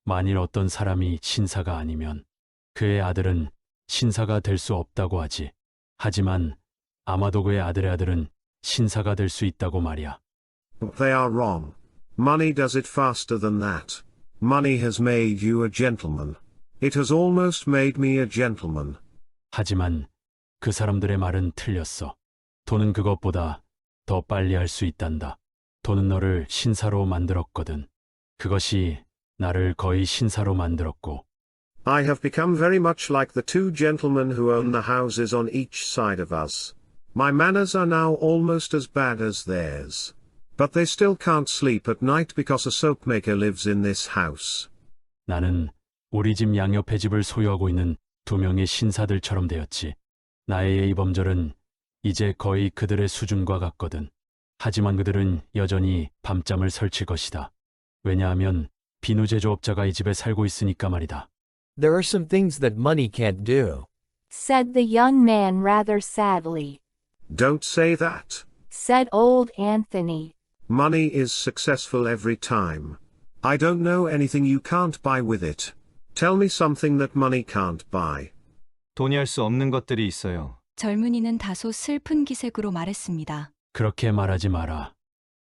만일 어떤 사람이 신사가 아니면 그의 아들은 신사가 될 수 없다고 하지. 하지만 아마도 그의 아들의 아들은 신사가 될 수 있다고 말이야. They are wrong. Money does it faster than that. Money has made you a gentleman. It has almost made me a gentleman. 하지만 그 사람들의 말은 틀렸어. 돈은 그것보다 더 빨리 할 수 있단다. 돈은 너를 신사로 만들었거든. 그것이 나를 거의 신사로 만들었고. I have become very much like the two gentlemen who own the houses on each side of us. My manners are now almost as bad as theirs. But they still can't sleep at night because a soap maker lives in this house. 나는 우리 집 양옆의 집을 소유하고 있는 2명의 신사들처럼 되었지. 나의 예의범절은 이제 거의 그들의 수준과 같거든. 하지만 그들은 여전히 밤잠을 설칠 것이다. 왜냐하면 비누 제조업자가 이 집에 살고 있으니까 말이다. There are some things that money can't do. Said the young man rather sadly. Don't say that. Said old Anthony. Money is successful every time. I don't know anything you can't buy with it. Tell me something that money can't buy. 돈이 할 수 없는 것들이 있어요. 젊은이는 다소 슬픈 기색으로 말했습니다. 그렇게 말하지 마라.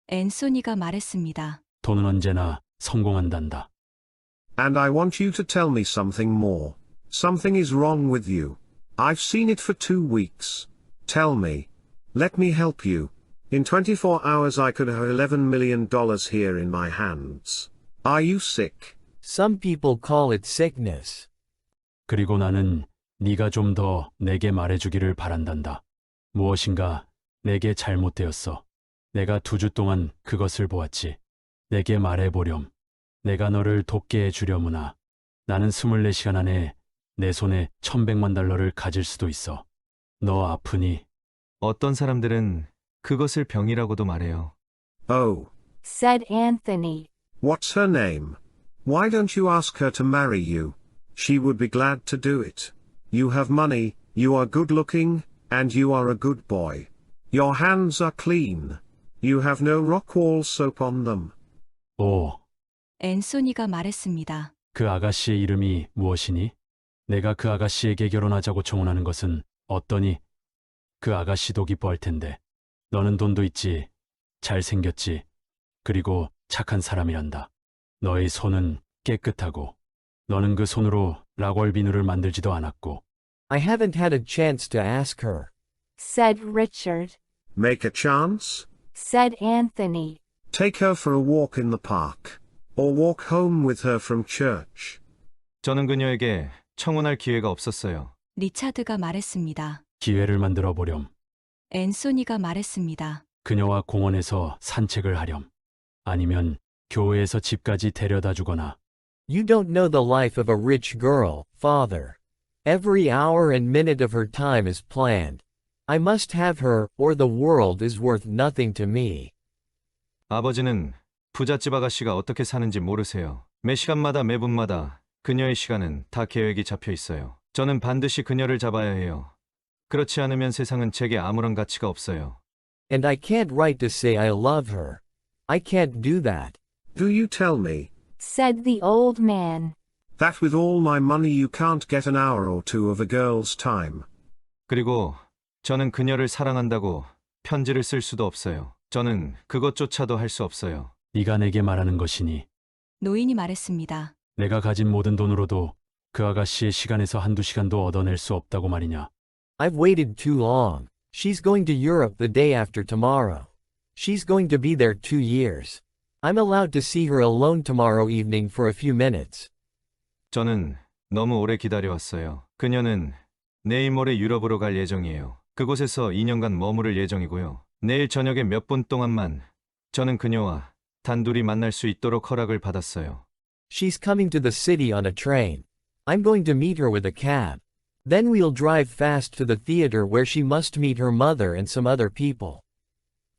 앤소니가 말했습니다. 돈은 언제나 성공한단다. And I want you to tell me something more. Something is wrong with you. I've seen it for 2 weeks. Tell me. Let me help you. In 24 hours I could have $11 million here in my hands. Are you sick? Some people call it sickness. 그리고 나는 네가 좀 더 내게 말해주기를 바란단다. 무엇인가 내게 잘못되었어. 내가 2주 동안 그것을 보았지. 내게 말해보렴. 내가 너를 돕게 해주려무나. 나는 24시간 안에 내 손에 $1,100만 가질 수도 있어. 너 아프니? 어떤 사람들은 그것을 병이라고도 말해요. Oh. said Anthony. What's her name? Why don't you ask her to marry you? She would be glad to do it. You have money, you are good looking, and you are a good boy. Your hands are clean. You have no Rockwall soap on them. 오, 앤소니가 말했습니다. 그 아가씨의 이름이 무엇이니? 내가 그 아가씨에게 결혼하자고 청혼하는 것은 어떠니? 그 아가씨도 기뻐할 텐데. 너는 돈도 있지, 잘생겼지, 그리고 착한 사람이란다. 너의 손은 깨끗하고, 너는 그 손으로 락월 비누를 만들지도 않았고. I haven't had a chance to ask her. said Richard. Make a chance? said Anthony. Take her for a walk in the park. Or walk home with her from church. 저는 그녀에게 청혼할 기회가 없었어요. 리차드가 말했습니다. 기회를 만들어 보렴. 앤소니가 말했습니다. 그녀와 공원에서 산책을 하렴. 아니면 교회에서 집까지 데려다 주거나. You don't know the life of a rich girl, father. Every hour and minute of her time is planned. I must have her, or the world is worth nothing to me. 아버지는 부잣집 아가씨가 어떻게 사는지 모르세요. 매 시간마다 매 분마다 그녀의 시간은 다 계획이 잡혀 있어요. 저는 반드시 그녀를 잡아야 해요. 그렇지 않으면 세상은 제게 아무런 가치가 없어요. And I can't write to say I love her. I can't do that. Do you tell me said the old man. that with all my money you can't get an hour or two of a girl's time? 그리고 저는 그녀를 사랑한다고 편지를 쓸 수도 없어요. 저는 그것조차도 할 수 없어요. 네가 내게 말하는 것이니. 노인이 말했습니다. 내가 가진 모든 돈으로도 그 아가씨의 시간에서 1~2시간도 얻어낼 수 없다고 말이냐. I've waited too long. She's going to Europe the day after tomorrow. She's going to be there 2 years. I'm allowed to see her alone tomorrow evening for a few minutes. 저는 너무 오래 기다려왔어요. 그녀는 내일 모레 유럽으로 갈 예정이에요. 그곳에서 2년간 머무를 예정이고요. 내일 저녁에 몇 분 동안만 저는 그녀와 단둘이 만날 수 있도록 허락을 받았어요. She's coming to the city on a train. I'm going to meet her with a cab. Then we'll drive fast to the theater where she must meet her mother and some other people.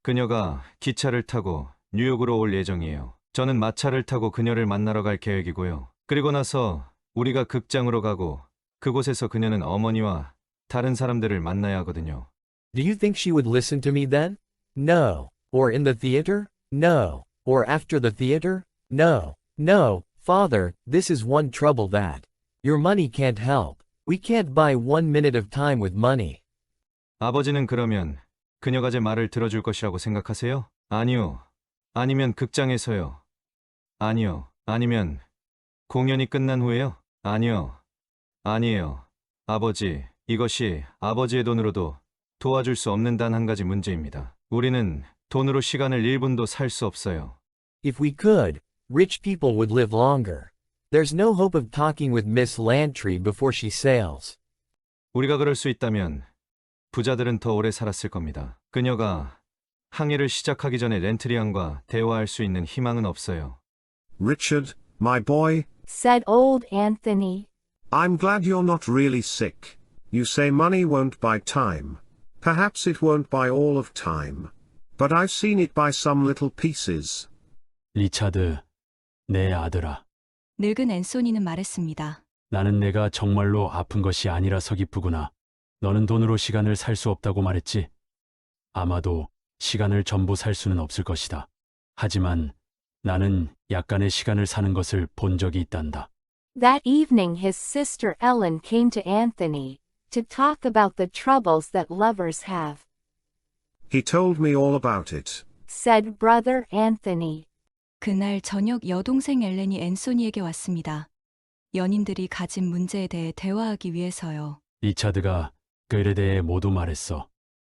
그녀가 기차를 타고 뉴욕으로 올 예정이에요. 저는 마차를 타고 그녀를 만나러 갈 계획이고요. 그리고 나서 우리가 극장으로 가고 그곳에서 그녀는 어머니와 다른 사람들을 만나야 하거든요. Do you think she would listen to me then? No. Or in the theater? No. Or after the theater? No. No, father, this is one trouble that your money can't help. We can't buy 1 minute of time with money. 아버지는 그러면 그녀가 제 말을 들어줄 것이라고 생각하세요? 아니요. 아니면 극장에서요. 아니요. 아니면 공연이 끝난 후에요? 아니요. 아니에요. 아버지, 이것이 아버지의 돈으로도 도와줄 수 없는 단 한 가지 문제입니다. 우리는 돈으로 시간을 1분도 살 수 없어요. If we could, rich people would live longer. There's no hope of talking with Miss Lantry before she sails. 우리가 그럴 수 있다면 부자들은 더 오래 살았을 겁니다. 그녀가 항해를 시작하기 전에 렌트리안과 대화할 수 있는 희망은 없어요. Richard, my boy, said old Anthony. I'm glad you're not really sick. You say money won't buy time. Perhaps it won't buy all of time. But I've seen it buy some little pieces. 리차드, 내 아들아. 늙은 앤소니는 말했습니다. 나는 내가 정말로 아픈 것이 아니라서 기쁘구나. 너는 돈으로 시간을 살 수 없다고 말했지? 아마도 시간을 전부 살 수는 없을 것이다. 하지만 나는 약간의 시간을 사는 것을 본 적이 있단다. That evening his sister Ellen came to Anthony to talk about the troubles that lovers have, He told me all about it. said brother Anthony. 그날 저녁 여동생 엘렌이 앤소니에게 왔습니다. 연인들이 가진 문제에 대해 대화하기 위해서요. 리차드가 그 일에 대해 모두 말했어.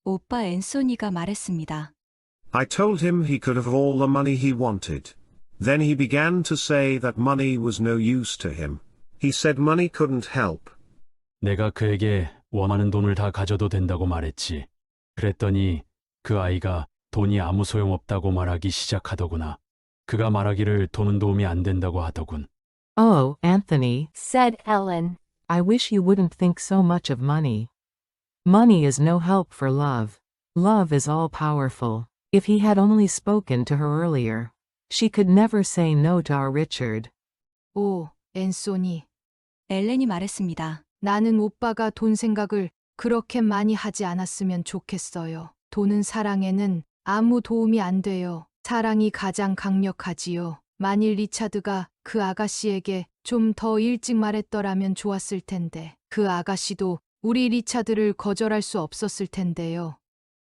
오빠 앤소니가 말했습니다. I told him he could have all the money he wanted. Then he began to say that money was no use to him. He said money couldn't help. 내가 그에게 원하는 돈을 다 가져도 된다고 말했지. 그랬더니 그 아이가 돈이 아무 소용없다고 말하기 시작하더구나. 그가 말하기를 돈은 도움이 안 된다고 하더군. Oh, Anthony, said Ellen. I wish you wouldn't think so much of money. Money is no help for love. Love is all powerful. If he had only spoken to her earlier, she could never say no to our Richard. 오, 앤소니. 엘렌이 말했습니다. 나는 오빠가 돈 생각을 그렇게 많이 하지 않았으면 좋겠어요. 돈은 사랑에는 아무 도움이 안 돼요. 사랑이 가장 강력하지요. 만일 리차드가 그 아가씨에게 좀 더 일찍 말했더라면 좋았을 텐데, 그 아가씨도 우리 리차드를 거절할 수 없었을 텐데요.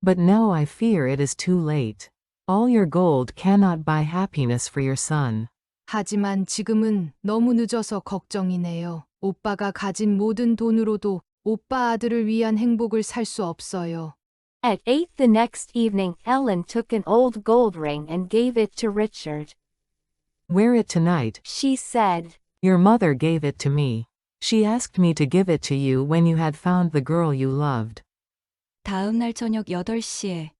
But now I fear it is too late. All your gold cannot buy happiness for your son. 하지만 지금은 너무 늦어서 걱정이네요. 오빠가 가진 모든 돈으로도 오빠 아들을 위한 행복을 살 수 없어요. At 8 the next evening, Ellen took an old gold ring and gave it to Richard. Wear it tonight. She said, Your mother gave it to me. She asked me to give it to you when you had found the girl you loved. 다음 날 저녁 8시에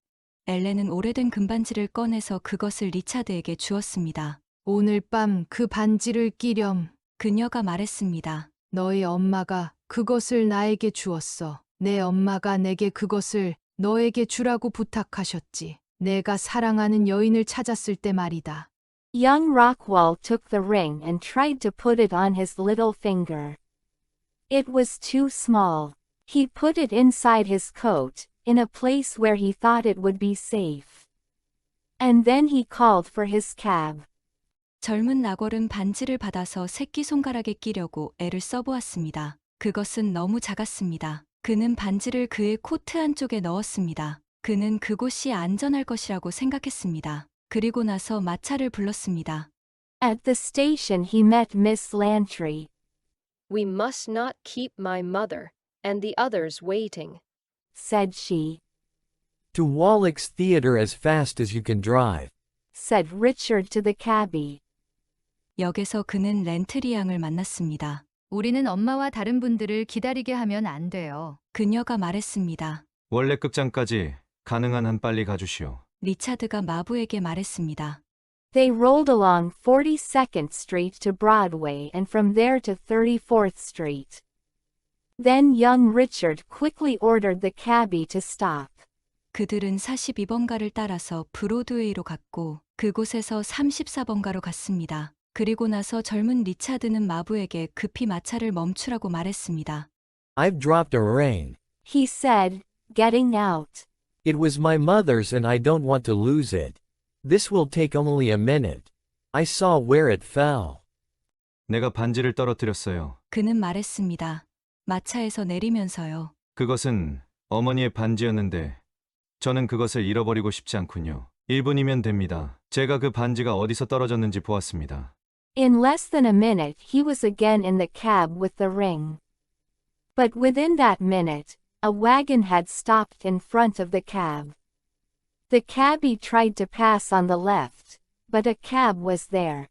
엘렌은 오래된 금반지를 꺼내서 그것을 리차드에게 주었습니다. 오늘 밤 그 반지를 끼렴. 그녀가 말했습니다. 너의 엄마가 그것을 나에게 주었어. 내 엄마가 내게 그것을 너에게 주라고 부탁하셨지. 내가 사랑하는 여인을 찾았을 때 말이다. Young Rockwell took the ring and tried to put it on his little finger. It was too small. He put it inside his coat, in a place where he thought it would be safe. And then he called for his cab. 젊은 라궐은 반지를 받아서 새끼손가락에 끼려고 애를 써보았습니다. 그것은 너무 작았습니다. 그는 반지를 그의 코트 안쪽에 넣었습니다. 그는 그곳이 안전할 것이라고 생각했습니다. 그리고 나서 마차를 불렀습니다. At the station he met Miss Lantry. We must not keep my mother and the others waiting, said she. To Wallach's Theater as fast as you can drive, said Richard to the cabbie. 역에서 그는 렌트리 양을 만났습니다. 우리는 엄마와 다른 분들을 기다리게 하면 안 돼요. 그녀가 말했습니다. 원래 극장까지 가능한 한 빨리 가주시오. 리차드가 마부에게 말했습니다. They rolled along 42nd Street to Broadway and from there to 34th Street. Then young Richard quickly ordered the cabbie to stop. 그들은 42번가를 따라서 브로드웨이로 갔고 그곳에서 34번가로 갔습니다. 그리고 나서 젊은 리차드는 마부에게 급히 마차를 멈추라고 말했습니다. I've dropped a ring. He said, getting out. It was my mother's and I don't want to lose it. This will take only a minute. I saw where it fell. 내가 반지를 떨어뜨렸어요. 그는 말했습니다. 마차에서 내리면서요. 그것은 어머니의 반지였는데 저는 그것을 잃어버리고 싶지 않군요. 1분이면 됩니다. 제가 그 반지가 어디서 떨어졌는지 보았습니다. In less than a minute he was again in the cab with the ring. But within that minute, a wagon had stopped in front of the cab. The cabbie tried to pass on the left, but a cab was there.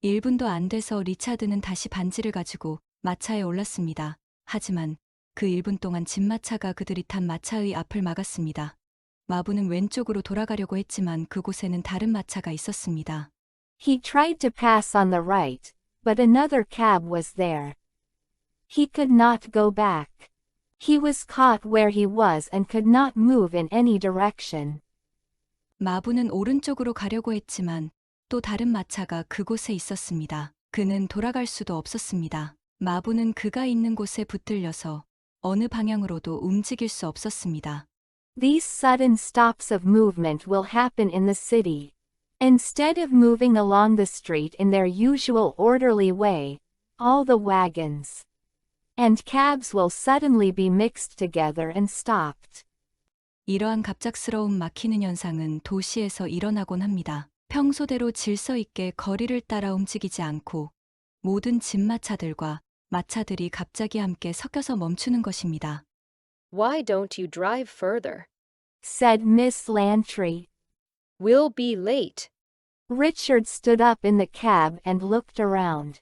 1분도 안 돼서 리차드는 다시 반지를 가지고 마차에 올랐습니다. 하지만 그 1분 동안 진마차가 그들이 탄 마차의 앞을 막았습니다. 마부는 왼쪽으로 돌아가려고 했지만 그곳에는 다른 마차가 있었습니다. He tried to pass on the right, but another cab was there. He could not go back. He was caught where he was and could not move in any direction. 마부는 오른쪽으로 가려고 했지만 또 다른 마차가 그곳에 있었습니다. 그는 돌아갈 수도 없었습니다. 마부는 그가 있는 곳에 붙들려서 어느 방향으로도 움직일 수 없었습니다. These sudden stops of movement will happen in the city. Instead of moving along the street in their usual orderly way, all the wagons and cabs will suddenly be mixed together and stopped. 이러한 갑작스러운 막히는 현상은 도시에서 일어나곤 합니다. 평소대로 질서 있게 거리를 따라 움직이지 않고 모든 진마차들과 마차들이 갑자기 함께 섞여서 멈추는 것입니다. Why don't you drive further? said Miss Lantry. We'll be late. Richard stood up in the cab and looked around.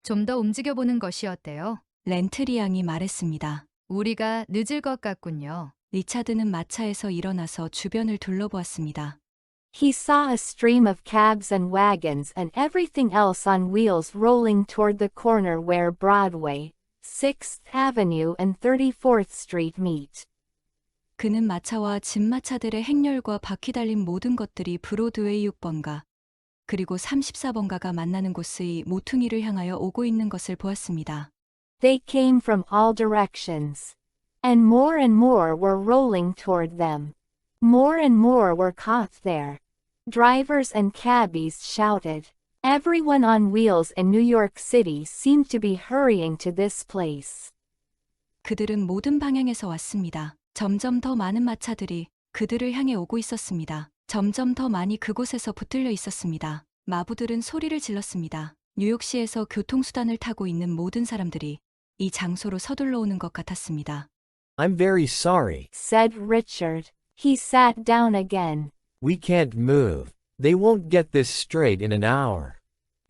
좀 더 움직여보는 것이 어때요? 렌트리 양이 말했습니다. 우리가 늦을 것 같군요. 리차드는 마차에서 일어나서 주변을 둘러보았습니다. He saw a stream of cabs and wagons and everything else on wheels rolling toward the corner where Broadway, 6th Avenue and 34th Street meet. 그는 마차와 진마차들의 행렬과 바퀴 달린 모든 것들이 브로드웨이 6번가, 그리고 34번가가 만나는 곳의 모퉁이를 향하여 오고 있는 것을 보았습니다. They came from all directions. And more were rolling toward them. More were caught there. Drivers and cabbies shouted. Everyone on wheels in New York City seemed to be hurrying to this place. 그들은 모든 방향에서 왔습니다. 점점 더 많은 마차들이 그들을 향해 오고 있었습니다. 점점 더 많이 그곳에서 붙들려 있었습니다. 마부들은 소리를 질렀습니다. 뉴욕시에서 교통수단을 타고 있는 모든 사람들이 이 장소로 서둘러 오는 것 같았습니다. I'm very sorry. said Richard. He sat down again. We can't move. They won't get this straight in an hour.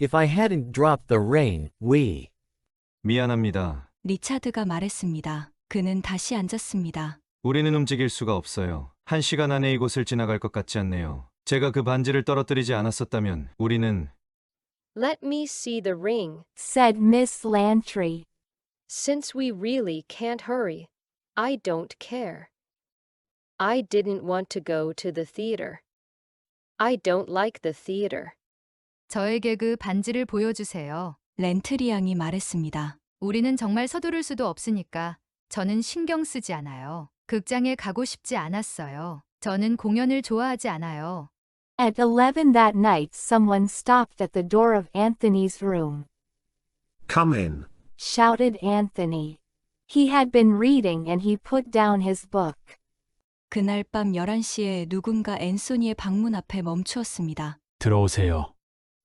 If I hadn't dropped the rain, we... 미안합니다. 리차드가 말했습니다. 그는 다시 앉았습니다. 우리는 움직일 수가 없어요. 1시간 안에 이곳을 지나갈 것 같지 않네요. 제가 그 반지를 떨어뜨리지 않았었다면 우리는... Let me see the ring. said Miss Lantry. Since we really can't hurry, I don't care. I didn't want to go to the theater. I don't like the theater. 저에게 그 반지를 보여주세요. 렌트리 양이 말했습니다. 우리는 정말 서두를 수도 없으니까 저는 신경 쓰지 않아요. 극장에 가고 싶지 않았어요. 저는 공연을 좋아하지 않아요. At 11 that night someone stopped at the door of Anthony's room. Come in. Shouted Anthony. He had been reading and he put down his book. 그날 밤 11시에 누군가 앤소니의 방문 앞에 멈추었습니다. 들어오세요.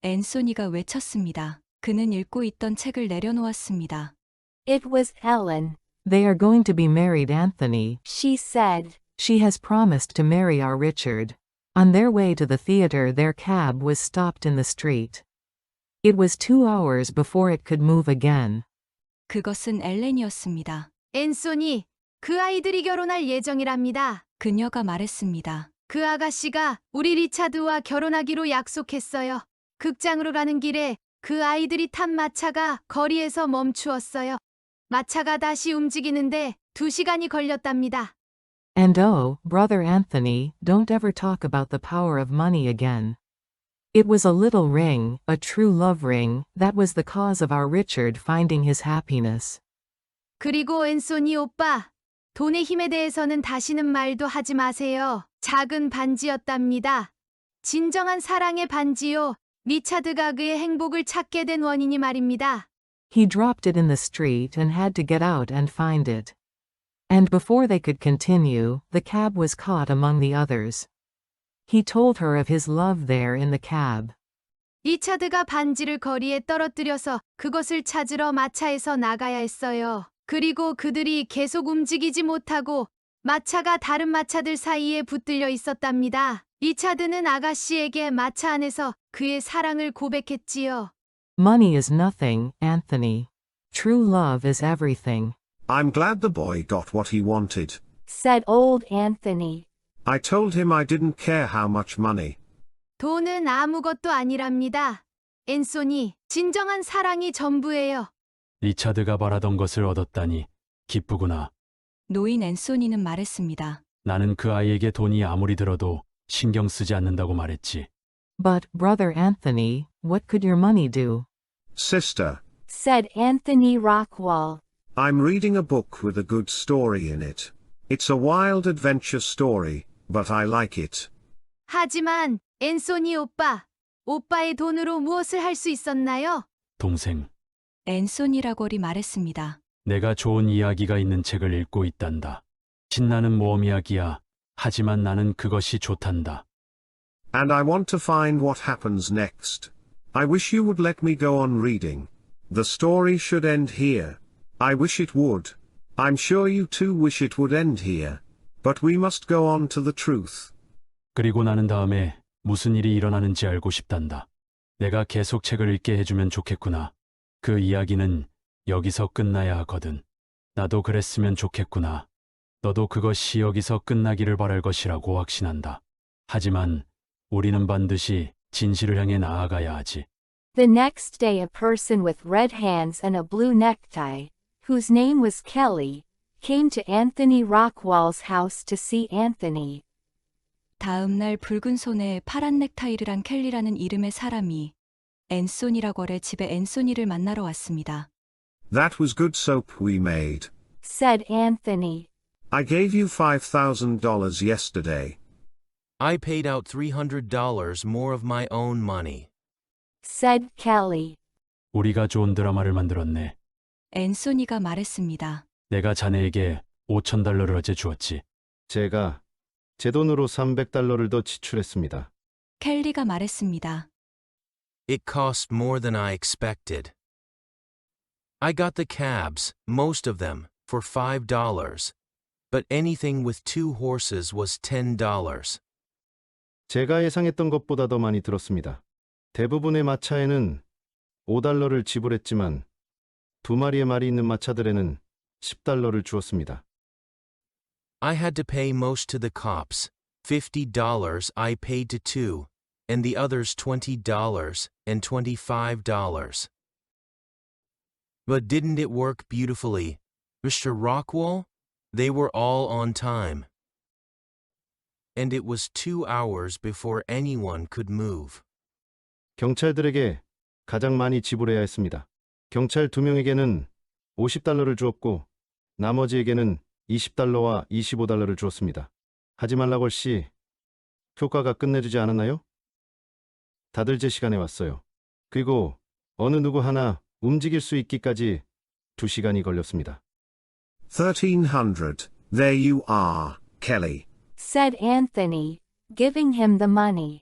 앤소니가 외쳤습니다. 그는 읽고 있던 책을 내려놓았습니다. It was Ellen. They are going to be married, Anthony. She said. She has promised to marry our Richard. On their way to the theater, their cab was stopped in the street. It was 2 hours before it could move again. 그것은 엘렌이었습니다. 앤소니, 그 아이들이 결혼할 예정이랍니다. 그녀가 말했습니다. 그 아가씨가 우리 리차드와 결혼하기로 약속했어요. 극장으로 가는 길에 그 아이들이 탄 마차가 거리에서 멈추었어요. 마차가 다시 움직이는데 2시간이 걸렸답니다. And oh, Brother Anthony, don't ever talk about the power of money again. It was a little ring, a true love ring, that was the cause of our Richard finding his happiness. 그리고 앤소니 오빠, 돈의 힘에 대해서는 다시는 말도 하지 마세요. 작은 반지였답니다. 진정한 사랑의 반지요. 리차드가 그의 행복을 찾게 된 원인이 말입니다. He dropped it in the street and had to get out and find it. And before they could continue, the cab was caught among the others. He told her of his love there in the cab. 리차드가 반지를 거리에 떨어뜨려서 그것을 찾으러 마차에서 나가야 했어요. 그리고 그들이 계속 움직이지 못하고 마차가 다른 마차들 사이에 붙들려 있었답니다. 리차드는 아가씨에게 마차 안에서 그의 사랑을 고백했지요. Money is nothing, Anthony. True love is everything. I'm glad the boy got what he wanted. Said old Anthony. I told him I didn't care how much money. 돈은 아무것도 아니랍니다. 앤소니, 진정한 사랑이 전부예요. 리차드가 바라던 것을 얻었다니 기쁘구나. 노인 앤소니는 말했습니다. 나는 그 아이에게 돈이 아무리 들어도 신경 쓰지 않는다고 말했지. But, Brother Anthony, what could your money do? Sister, Said Anthony Rockwall. I'm reading a book with a good story in it. It's a wild adventure story, but I like it. 하지만 앤소니 오빠, 오빠의 돈으로 무엇을 할 수 있었나요? 동생, 앤소니 라골이 말했습니다. 내가 좋은 이야기가 있는 책을 읽고 있단다. 신나는 모험 이야기야. 하지만 나는 그것이 좋단다. And I want to find what happens next. I wish you would let me go on reading. The story should end here. I wish it would. I'm sure you too wish it would end here. But we must go on to the truth. 그리고 나는 다음에 무슨 일이 일어나는지 알고 싶단다. 내가 계속 책을 읽게 해주면 좋겠구나. 그 이야기는 여기서 끝나야 하거든. 나도 그랬으면 좋겠구나. 너도 그것이 여기서 끝나기를 바랄 것이라고 확신한다. 하지만 우리는 반드시 진실을 향해 나아가야 하지. The next day, a person with red hands and a blue necktie, whose name was Kelly, came to Anthony Rockwell's house to see Anthony. 다음 날 붉은 손에 파란 넥타이를 한 켈리라는 이름의 사람이 앤소니 라걸의 집에 앤소니를 만나러 왔습니다. That was good soap we made. Said Anthony. I gave you $5,000 yesterday. I paid out $300 more of my own money. Said Kelly. 우리가 좋은 드라마를 만들었네. 앤소니가 말했습니다. 내가 자네에게 $5,000를 어제 주었지. 제가 제 돈으로 $300더 지출했습니다. 켈리가 말했습니다. It cost more than I expected. I got the cabs, most of them, for $5, but anything with 2 horses was $10. 제가 예상했던 것보다 더 많이 들었습니다. 대부분의 마차에는 $5를 지불했지만 2마리의 말이 있는 마차들에는 $10를 주었습니다. I had to pay most to the cops, $50 I paid to 2, and the others $20 and $25. But didn't it work beautifully, Mr. Rockwell? They were all on time. And it was 2 hours before anyone could move. 경찰들에게 가장 많이 지불해야 했습니다. 경찰 2명에게는 $50를 주었고 나머지에게는 $20와 $25를 주었습니다. 하지만 라걸 씨, 효과가 끝내주지 않았나요? 다들 제 시간에 왔어요. 그리고 어느 누구 하나 움직일 수 있기까지 2시간이 걸렸습니다. 1,300. There you are, Kelly. Said Anthony, giving him the money.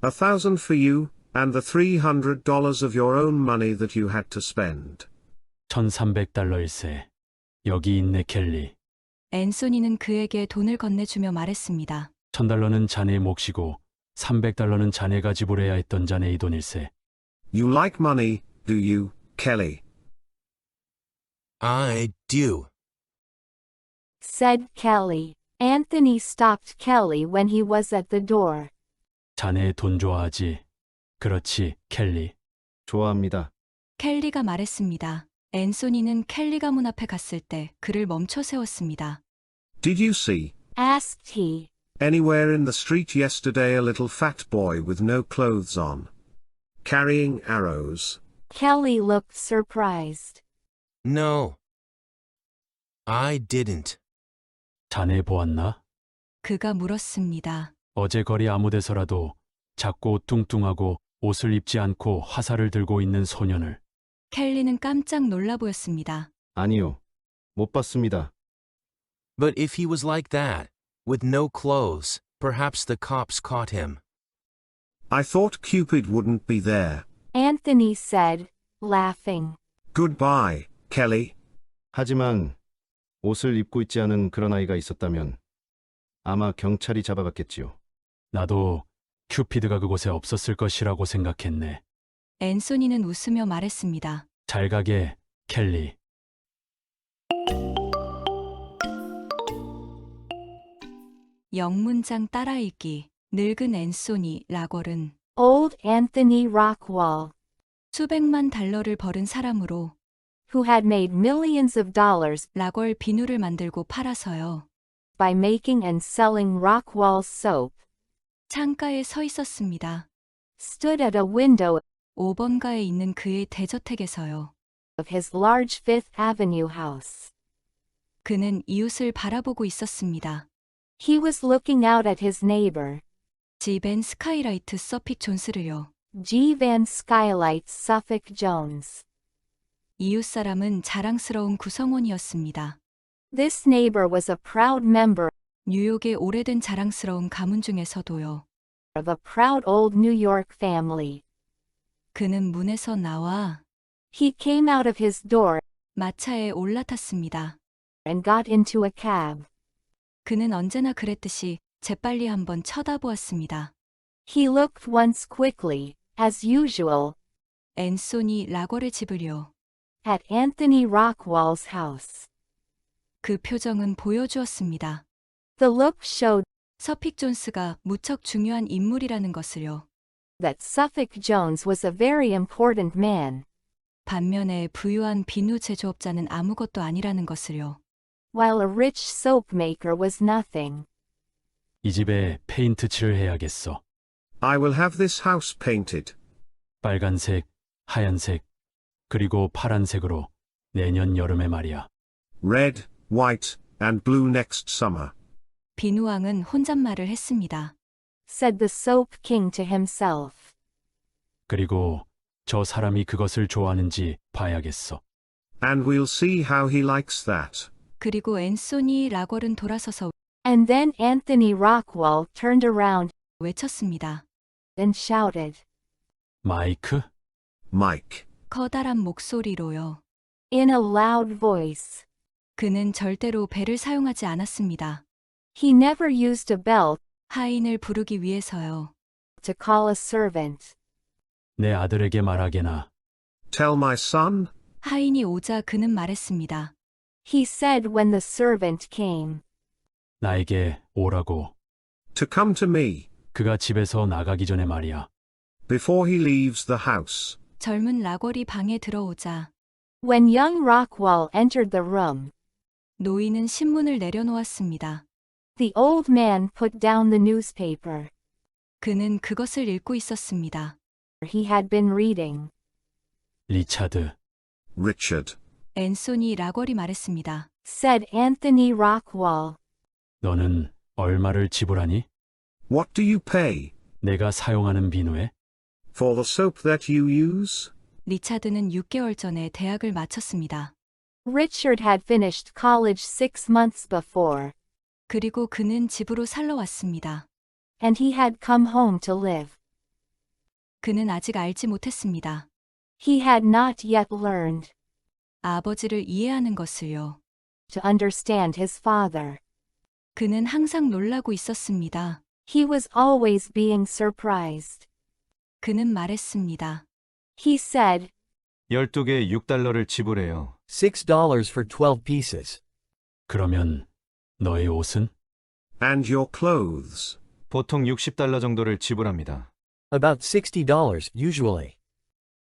1,000 for you, and the $300 of your own money that you had to spend. $1,300일세. 여기 있네, 켈리. 앤소니는 그에게 돈을 건네주며 말했습니다. $1,000는 자네의 몫이고 $300는 자네가 지불해야 했던 자네의 돈일세. You like money, do you, Kelly? I do. Said Kelly. Anthony stopped Kelly when he was at the door. 자네 돈 좋아하지? 그렇지, 켈리. 좋아합니다. 켈리가 말했습니다. 앤소니는 켈리 가문 앞에 갔을 때 그를 멈춰 세웠습니다. Did you see, Asked he. anywhere in the street yesterday a little fat boy with no clothes on, carrying arrows? Kelly looked surprised. No. I didn't. 자네 보았나? 그가 물었습니다. 어제 거리 아무데서라도 작고 뚱뚱하고 옷을 입지 않고 화살을 들고 있는 소년을. 켈리는 깜짝 놀라 보였습니다. 아니요. 못 봤습니다. But if he was like that, with no clothes, perhaps the cops caught him. I thought Cupid wouldn't be there. Anthony said, laughing. Goodbye, Kelly. 하지만 옷을 입고 있지 않은 그런 아이가 있었다면 아마 경찰이 잡아갔겠지요. 나도 큐피드가 그곳에 없었을 것이라고 생각했네. 앤소니는 웃으며 말했습니다. 잘 가게, 켈리. 영문장 따라읽기. 늙은 앤소니 라걸은 Old Anthony Rockwell, 수백만 달러를 벌은 사람으로 who had made millions of dollars 라걸 비누를 만들고 팔아서요. by making and selling Rockwell soap, 창가에 서 있었습니다. stood at a window 5번가에 있는 그의 대저택에서요. of his large Fifth Avenue house. 그는 이웃을 바라보고 있었습니다. He was looking out at his neighbor, 지벤 스카이라이트 서픽 존스를요. G. Van Skylight Suffolk Jones. 이웃 사람은 자랑스러운 구성원이었습니다. This neighbor was a proud member 뉴욕의 오래된 자랑스러운 가문 중에서도요. of a proud old New York family. 그는 문에서 나와 He came out of his door 마차에 올라탔습니다. and got into a cab. 그는 언제나 그랬듯이 재빨리 한번 쳐다보았습니다. He looked once quickly, as usual, 앤소니 라거의 집을요. at Anthony Rockwall's house. 그 표정은 보여주었습니다. The look showed 서픽 존스가 무척 중요한 인물이라는 것을요. that Suffolk Jones was a very important man, 반면에 부유한 비누 제조업자는 아무것도 아니라는 것을요. while a rich soap maker was nothing. 이 집에 페인트 칠을 해야겠어. I will have this house painted. 빨간색, 하얀색, 그리고 파란색으로 내년 여름에 말이야. Red, white, and blue next summer. 비누왕은 혼잣말을 했습니다. Said the soap king to himself. 그리고 저 사람이 그것을 좋아하는지 봐야겠어. And we'll see how he likes that. 그리고 앤소니 라걸은 돌아서서 And then Anthony Rockwall turned around 외쳤습니다. and shouted, 마이크? Mike. 커다란 목소리로요. in a loud voice. 그는 절대로 벨을 사용하지 않았습니다. He never used a bell 하인을 부르기 위해서요. to call a servant. 내 아들에게 말하게나. Tell my son. 하인이 오자 그는 말했습니다. He said when the servant came, 나에게 오라고. To come to me. 그가 집에서 나가기 전에 말이야. Before he leaves the house. 젊은 라걸이 방에 들어오자 when young Rockwall entered the room, 노인은 신문을 내려놓았습니다. the old man put down the newspaper. 그는 그것을 읽고 있었습니다. He had been reading. 리차드. Richard. 앤소니 라걸이 말했습니다. Said Anthony Rockwall. 너는 얼마를 지불하니? What do you pay? 내가 사용하는 비누에? For the soap that you use? 리차드는 6개월 전에 대학을 마쳤습니다. Richard had finished college 6 months before, 그리고 그는 집으로 살러 왔습니다. and he had come home to live. 그는 아직 알지 못했습니다. He had not yet learned 아버지를 이해하는 것을요. to understand his father. 그는 항상 놀라고 있었습니다. He was always being surprised. 그는 말했습니다. He said, 12개에 6달러를 지불해요. $6 for 12 pieces. 그러면 너의 옷은? And your clothes? 보통 60달러 정도를 지불합니다. About $60 usually.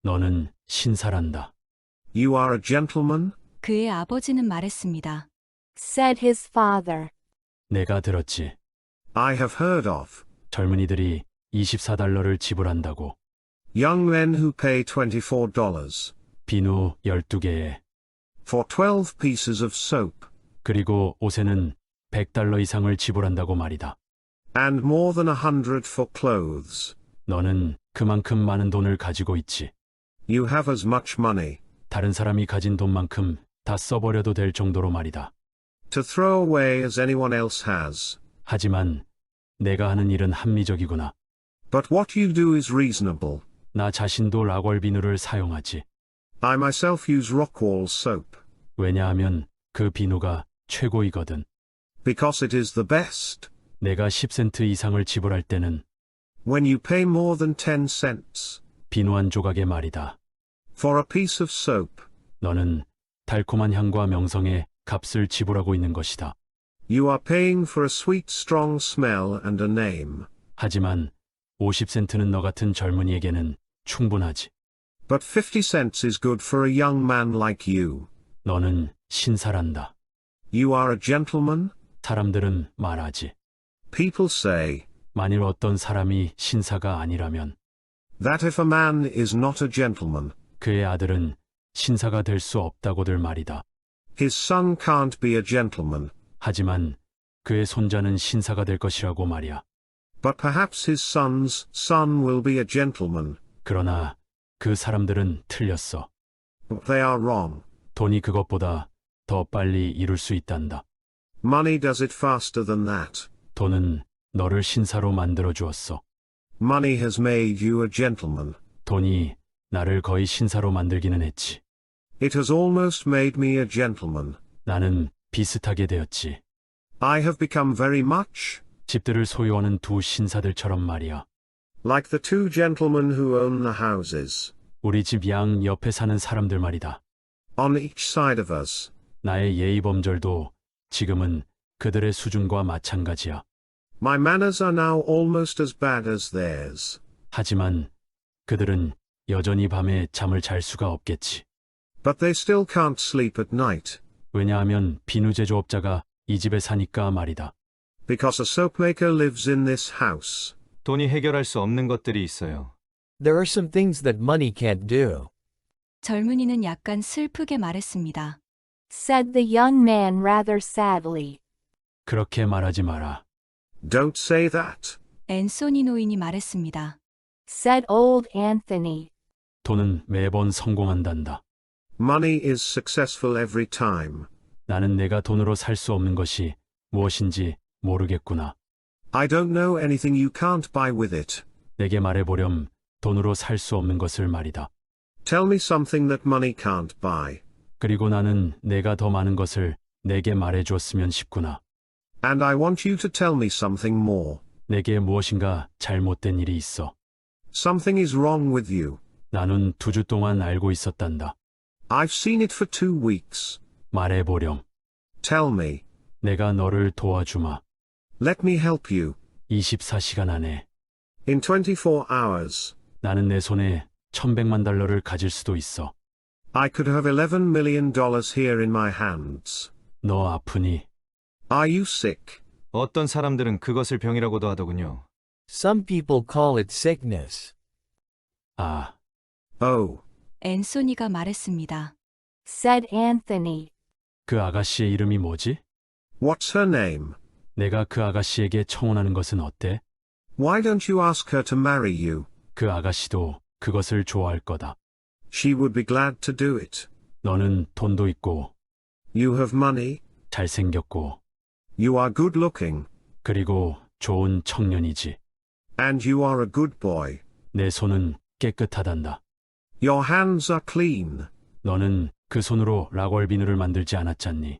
너는 신사란다. You are a gentleman? 그의 아버지는 말했습니다. said his father. 내가 들었지. I have heard of. 젊은이들이 24달러를 지불한다고. Young men who pay $24. 비누 12개에. For 12 pieces of soap. 그리고 옷에는 100달러 이상을 지불한다고 말이다. And more than 100 for clothes. 너는 그만큼 많은 돈을 가지고 있지. You have as much money. 다른 사람이 가진 돈만큼 다 써버려도 될 정도로 말이다. To throw away as anyone else has. 하지만 내가 하는 일은 합리적이구나. But what you do is reasonable. 나 자신도 라궐 비누를 사용하지. I myself use Rockwall soap. 왜냐하면 그 비누가 최고이거든. Because it is the best. 내가 10센트 이상을 지불할 때는 When you pay more than 10 cents. 비누 한 조각의 말이다. For a piece of soap. 너는 달콤한 향과 명성에 값을 지불하고 있는 것이다. You are paying for a sweet strong smell and a name. 하지만 50센트는 너 같은 젊은이에게는 충분하지. But 50 cents is good for a young man like you. 너는 신사란다. You are a gentleman? 사람들은 말하지. People say. 만일 어떤 사람이 신사가 아니라면 That if a man is not a gentleman. 그의 아들은 신사가 될 수 없다고들 말이다. His son can't be a gentleman. 하지만 그의 손자는 신사가 될 것이라고 말이야. But perhaps his son's son will be a gentleman. 그러나 그 사람들은 틀렸어. But they are wrong. 돈이 그것보다 더 빨리 이룰 수 있단다. Money does it faster than that. 돈은 너를 신사로 만들어 주었어. Money has made you a gentleman. 돈이 나를 거의 신사로 만들기는 했지. It has almost made me a gentleman. 나는 비슷하게 되었지. I have become very much. 집들을 소유하는 두 신사들처럼 말이야. Like the two gentlemen who own the houses. 우리 집 양 옆에 사는 사람들 말이다. On each side of us. 나의 예의 범절도 지금은 그들의 수준과 마찬가지야. My manners are now almost as bad as theirs. 하지만 그들은 여전히 밤에 잠을 잘 수가 없겠지. But they still can't sleep at night. 왜냐하면 비누 제조업자가 이 집에 사니까 말이다. Because a soap maker lives in this house. 돈이 해결할 수 없는 것들이 있어요. There are some things that money can't do. 젊은이는 약간 슬프게 말했습니다. said the young man rather sadly. 그렇게 말하지 마라. Don't say that. 앤소니 노인이 말했습니다. said old Anthony. 돈은 매번 성공한단다. Money is successful every time. 나는 내가 돈으로 살 수 없는 것이 무엇인지 모르겠구나. I don't know anything you can't buy with it. 내게 말해보렴. 돈으로 살 수 없는 것을 말이다. Tell me something that money can't buy. 그리고 나는 내가 더 많은 것을 내게 말해주었으면 싶구나. And I want you to tell me something more. 내게 무엇인가 잘못된 일이 있어. Something is wrong with you. 나는 2주 동안 알고 있었단다. I've seen it for 2 weeks. 말해보렴. Tell me. 내가 너를 도와주마. Let me help you. 24시간 안에 In 24 hours. 나는 내 손에 $1,100만 가질 수도 있어. I could have $11 million here in my hands. 너 아프니? Are you sick? 어떤 사람들은 그것을 병이라고도 하더군요. Some people call it sickness. 아, Oh. 앤소니가 말했습니다. said Anthony. 그 아가씨의 이름이 뭐지? What's her name? 내가 그 아가씨에게 청혼하는 것은 어때? Why don't you ask her to marry you? 그 아가씨도 그것을 좋아할 거다. She would be glad to do it. 너는 돈도 있고, You have money. 잘생겼고, You are good looking. 그리고 좋은 청년이지. And you are a good boy. 내 손은 깨끗하단다. Your hands are clean. 너는 그 손으로 락월 비누를 만들지 않았잖니.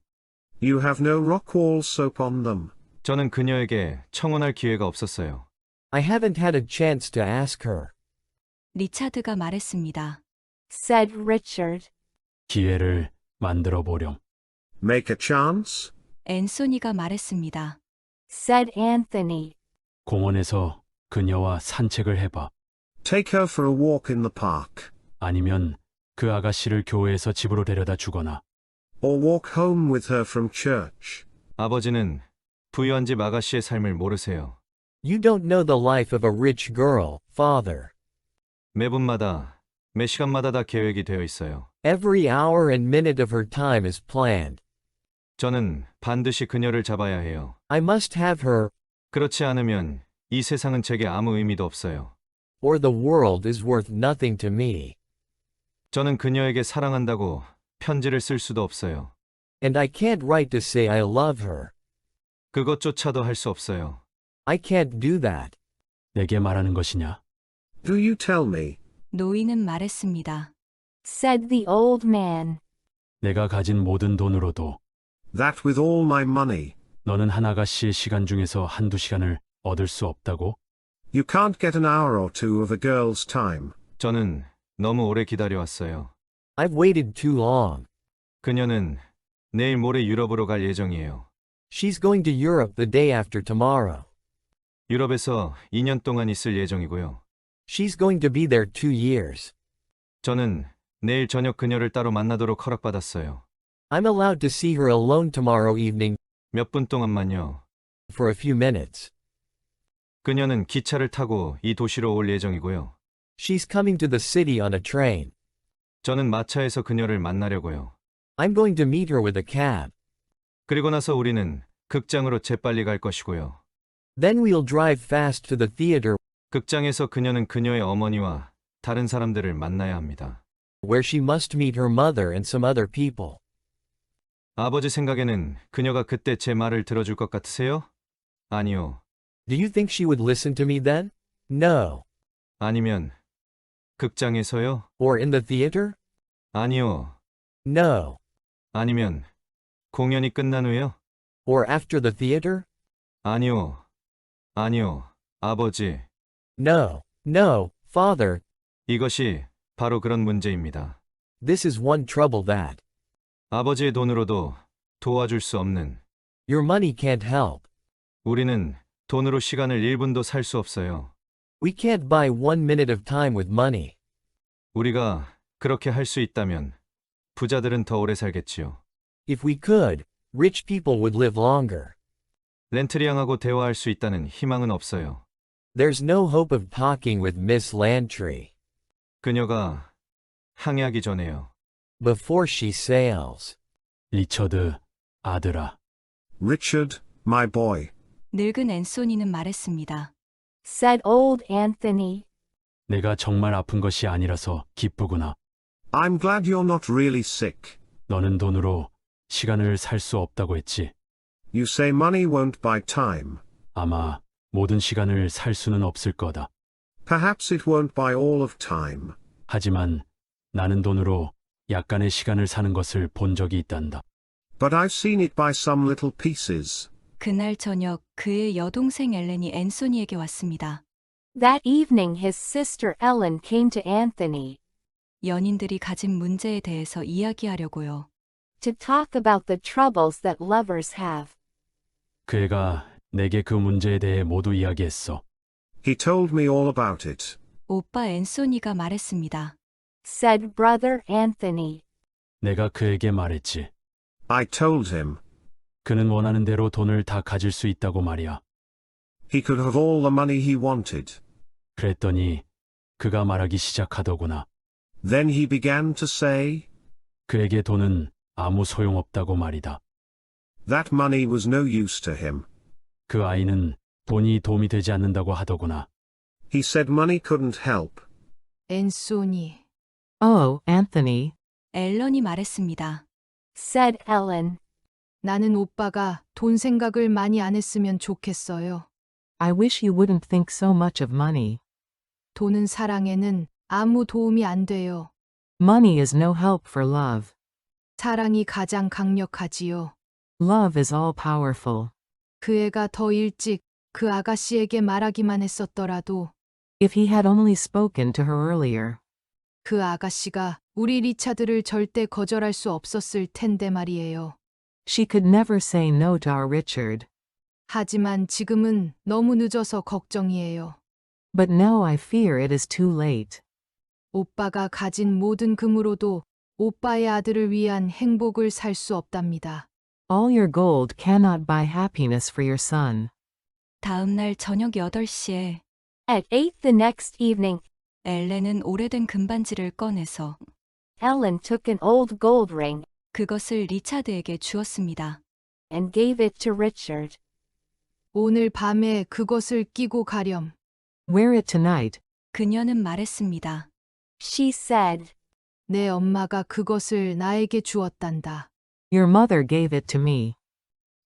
You have no Rockwall soap on them. 저는 그녀에게 청혼할 기회가 없었어요. I haven't had a chance to ask her. 리차드가 말했습니다. said Richard. 기회를 만들어 보렴. Make a chance? 앤소니가 말했습니다. said Anthony. 공원에서 그녀와 산책을 해봐. Take her for a walk in the park. 아니면 그 아가씨를 교회에서 집으로 데려다 주거나. Or walk home with her from church. 아버지는 부유한 집 아가씨의 삶을 모르세요. You don't know the life of a rich girl, father. 매분마다, 매 시간마다 다 계획이 되어 있어요. Every hour and minute of her time is planned. 저는 반드시 그녀를 잡아야 해요. I must have her, 그렇지 않으면 이 세상은 제게 아무 의미도 없어요. or the world is worth nothing to me. 저는 그녀에게 사랑한다고 편지를 쓸 수도 없어요. And I can't write to say I love her. 그것조차도 할 수 없어요. I can't do that. 내게 말하는 것이냐? Do you tell me? 노인은 말했습니다. said the old man. 내가 가진 모든 돈으로도 That with all my money. 너는 한 아가씨의 시간 중에서 한두 시간을 얻을 수 없다고? You can't get an hour or two of a girl's time. 저는 너무 오래 기다려왔어요. I've waited too long. 그녀는 내일 모레 유럽으로 갈 예정이에요. She's going to Europe the day after tomorrow. 유럽에서 2년 동안 있을 예정이고요. She's going to be there 2 years. 저는 내일 저녁 그녀를 따로 만나도록 허락받았어요. I'm allowed to see her alone tomorrow evening 몇 분 동안만요. for a few minutes. 그녀는 기차를 타고 이 도시로 올 예정이고요. She's coming to the city on a train. 저는 마차에서 그녀를 만나려고요. I'm going to meet her with a cab. 그리고 나서 우리는 극장으로 재빨리 갈 것이고요. Then we'll drive fast to the theater 극장에서 그녀는 그녀의 어머니와 다른 사람들을 만나야 합니다. where she must meet her mother and some other people. 아버지 생각에는 그녀가 그때 제 말을 들어줄 것 같으세요? 아니요. Do you think she would listen to me then? No. 아니면 극장에서요? Or in the theater? 아니요. No. 아니면 공연이 끝난 후에요? Or after the theater? 아니요. 아니요. 아버지. No. No, father, 이것이 바로 그런 문제입니다. this is one trouble that 아버지의 돈으로도 도와줄 수 없는 your money can't help. 우리는 돈으로 시간을 1분도 살 수 없어요. We can't buy 1 minute of time with money. 우리가 그렇게 할 수 있다면 부자들은 더 오래 살겠지요. If we could, rich people would live longer. 렌트리 양하고 대화할 수 있다는 희망은 없어요. There's no hope of talking with Miss Lantry 그녀가 항해하기 전에요. before she sails. 리처드, 아들아. Richard, my boy. 늙은 앤소니는 말했습니다. said old Anthony. 내가 정말 아픈 것이 아니라서 기쁘구나. I'm glad you're not really sick. 너는 돈으로 시간을 살 수 없다고 했지. You say money won't buy time. 아마 모든 시간을 살 수는 없을 거다. Perhaps it won't buy all of time. 하지만 나는 돈으로 약간의 시간을 사는 것을 본 적이 있단다. But I've seen it buy some little pieces. 그날 저녁 그의 여동생 엘렌이 앤소니에게 왔습니다. That evening his sister Ellen came to Anthony 연인들이 가진 문제에 대해서 이야기하려고요. to talk about the troubles that lovers have. 그 애가 내게 그 문제에 대해 모두 이야기했어. He told me all about it. 오빠 앤소니가 말했습니다. said brother Anthony. 내가 그에게 말했지. I told him. 그는 원하는 대로 돈을 다 가질 수 있다고 말이야. He could have all the money he wanted. 그랬더니 그가 말하기 시작하더구나. Then he began to say, 그에게 돈은 아무 소용없다고 말이다. that money was no use to him. 그 아이는 돈이 도움이 되지 않는다고 하더구나. He said money couldn't help. 앤소니. Oh, Anthony, 앨런이 말했습니다. said Ellen. 나는 오빠가 돈 생각을 많이 안 했으면 좋겠어요. I wish you wouldn't think so much of money. 돈은 사랑에는 아무 도움이 안 돼요. Money is no help for love. 사랑이 가장 강력하지요. Love is all powerful. 그 애가 더 일찍 그 아가씨에게 말하기만 했었더라도 If he had only spoken to her earlier, 그 아가씨가 우리 리차드를 절대 거절할 수 없었을 텐데 말이에요. she could never say no to our Richard. 하지만 지금은 너무 늦어서 걱정이에요. But now I fear it is too late. 오빠가 가진 모든 금으로도 오빠의 아들을 위한 행복을 살 수 없답니다. All your gold cannot buy happiness for your son. 다음 날 저녁 8시에 At 8 the next evening, 엘렌은 오래된 금반지를 꺼내서 Ellen took an old gold ring 그것을 리차드에게 주었습니다. and gave it to Richard. 오늘 밤에 그것을 끼고 가렴. Wear it tonight. 그녀는 말했습니다. She said, 내 엄마가 그것을 나에게 주었단다. Your mother gave it to me.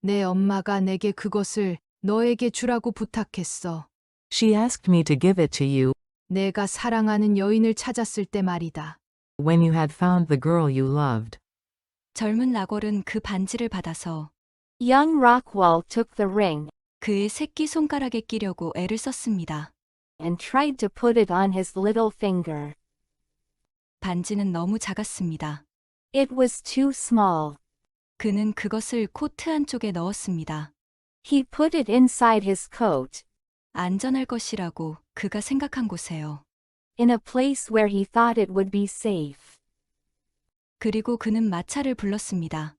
내 엄마가 내게 그것을 너에게 주라고 부탁했어. She asked me to give it to you 내가 사랑하는 여인을 찾았을 때 말이다. when you had found the girl you loved. 젊은 라걸은 그 반지를 받아서 Young Rockwell took the ring 그의 새끼손가락에 끼려고 애를 썼습니다. and tried to put it on his little finger. 반지는 너무 작았습니다. It was too small. 그는 그것을 코트 안쪽에 넣었습니다. He put it inside his coat, 안전할 것이라고 그가 생각한 곳에요. in a place where he thought it would be safe. 그리고 그는 마차를 불렀습니다.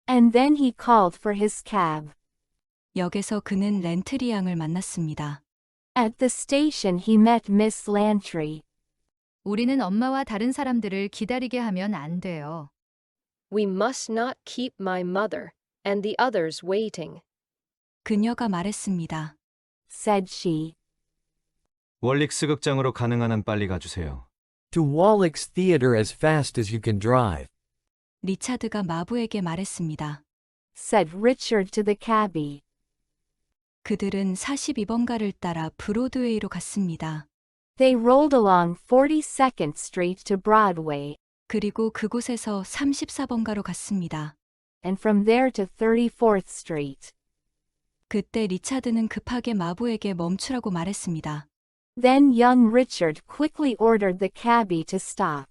And then he called for his cab. 역에서 그는 렌트리 양을 만났습니다. At the station he met Miss Lantry. 우리는 엄마와 다른 사람들을 기다리게 하면 안 돼요. We must not keep my mother and the others waiting. 그녀가 말했습니다. Said she. 월릭스 극장으로 가능한 한 빨리 가주세요. To Wallach's Theater as fast as you can drive. 리차드가 마부에게 말했습니다. Said Richard to the cabbie. 그들은 42번가를 따라 브로드웨이로 갔습니다. They rolled along 42nd Street to Broadway, 그리고 그곳에서 34번가로 갔습니다. and from there to 34th Street. 그때 리차드는 급하게 마부에게 멈추라고 말했습니다. Then young Richard quickly ordered the cabbie to stop.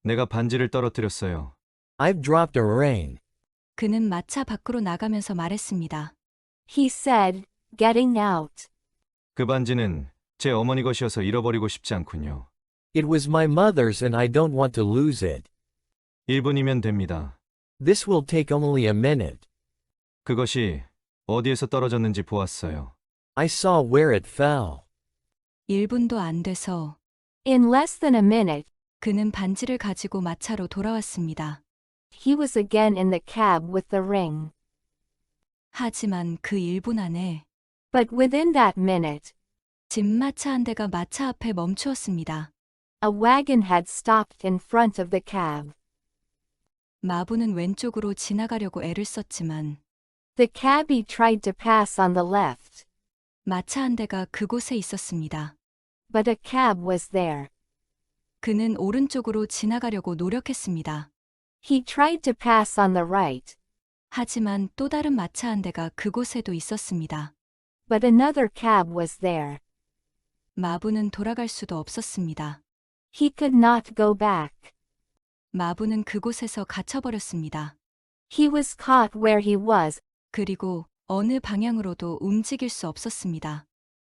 내가 반지를 떨어뜨렸어요. I've dropped a ring. 그는 마차 밖으로 나가면서 말했습니다. He said, getting out. 그 반지는 제 어머니 것이어서 잃어버리고 싶지 않군요. It was my mother's and I don't want to lose it. 1분이면 됩니다. This will take only a minute. 그것이 어디에서 떨어졌는지 보았어요. I saw where it fell. 1분도 안 돼서 In less than a minute, 그는 반지를 가지고 마차로 돌아왔습니다. he was again in the cab with the ring. 하지만 그 1분 안에 But within that minute, 집마차 한 대가 마차 앞에 멈추었습니다. a wagon had stopped in front of the cab. 마부는 왼쪽으로 지나가려고 애를 썼지만 The cabbie tried to pass on the left, 마차 한 대가 그곳에 있었습니다. but a cab was there. 그는 오른쪽으로 지나가려고 노력했습니다. He tried to pass on the right, 하지만 또 다른 마차 한 대가 그곳에도 있었습니다. but another cab was there. 마부는 돌아갈 수도 없었습니다. He could not go back. 마부는 그곳에서 갇혀버렸습니다. He was caught where he was, 그리고 어느 방향으로도 움직일 수 없었습니다.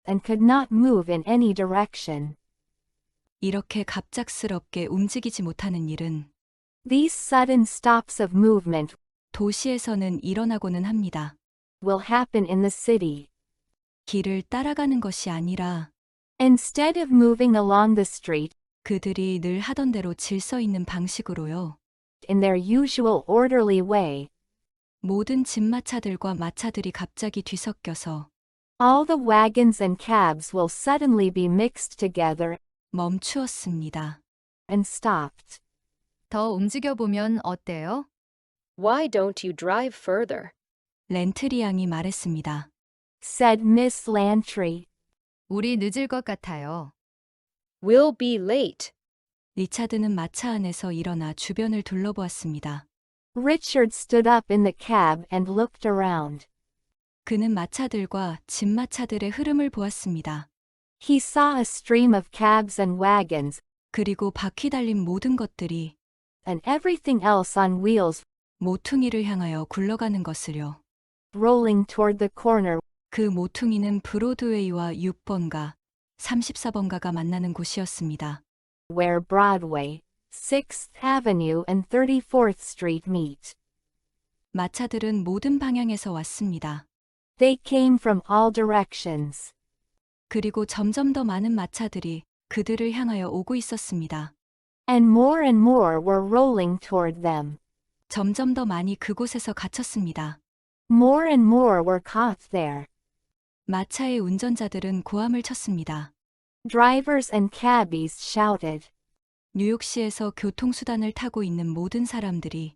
and could not move in any direction. 이렇게 갑작스럽게 움직이지 못하는 일은 These sudden stops of movement 도시에서는 일어나고는 합니다. will happen in the city. 길을 따라가는 것이 아니라 Instead of moving along the street 그들이 늘 하던 대로 질서 있는 방식으로요. in their usual orderly way, 모든 집마차들과 마차들이 갑자기 뒤섞여서 all the wagons and cabs will suddenly be mixed together 멈추었습니다. and stopped. 더 움직여보면 어때요? Why don't you drive further? 렌트리 양이 말했습니다. Said Miss Lantry. 우리 늦을 것 같아요. We'll be late. 리차드는 마차 안에서 일어나 주변을 둘러보았습니다. Richard stood up in the cab and looked around. 그는 마차들과 집마차들의 흐름을 보았습니다. He saw a stream of cabs and wagons, 그리고 바퀴 달린 모든 것들이 and everything else on wheels, 모퉁이를 향하여 굴러가는 것을요. rolling toward the corner, 그 모퉁이는 브로드웨이와 6번가, 34번가가 만나는 곳이었습니다. where Broadway, 6th Avenue and 34th Street meet. 마차들은 모든 방향에서 왔습니다. They came from all directions. 그리고 점점 더 많은 마차들이 그들을 향하여 오고 있었습니다. And more were rolling toward them. 점점 더 많이 그곳에서 갇혔습니다. More and more were caught there. 마차의 운전자들은 고함을 쳤습니다. Drivers and cabbies shouted. 뉴욕시에서 교통수단을 타고 있는 모든 사람들이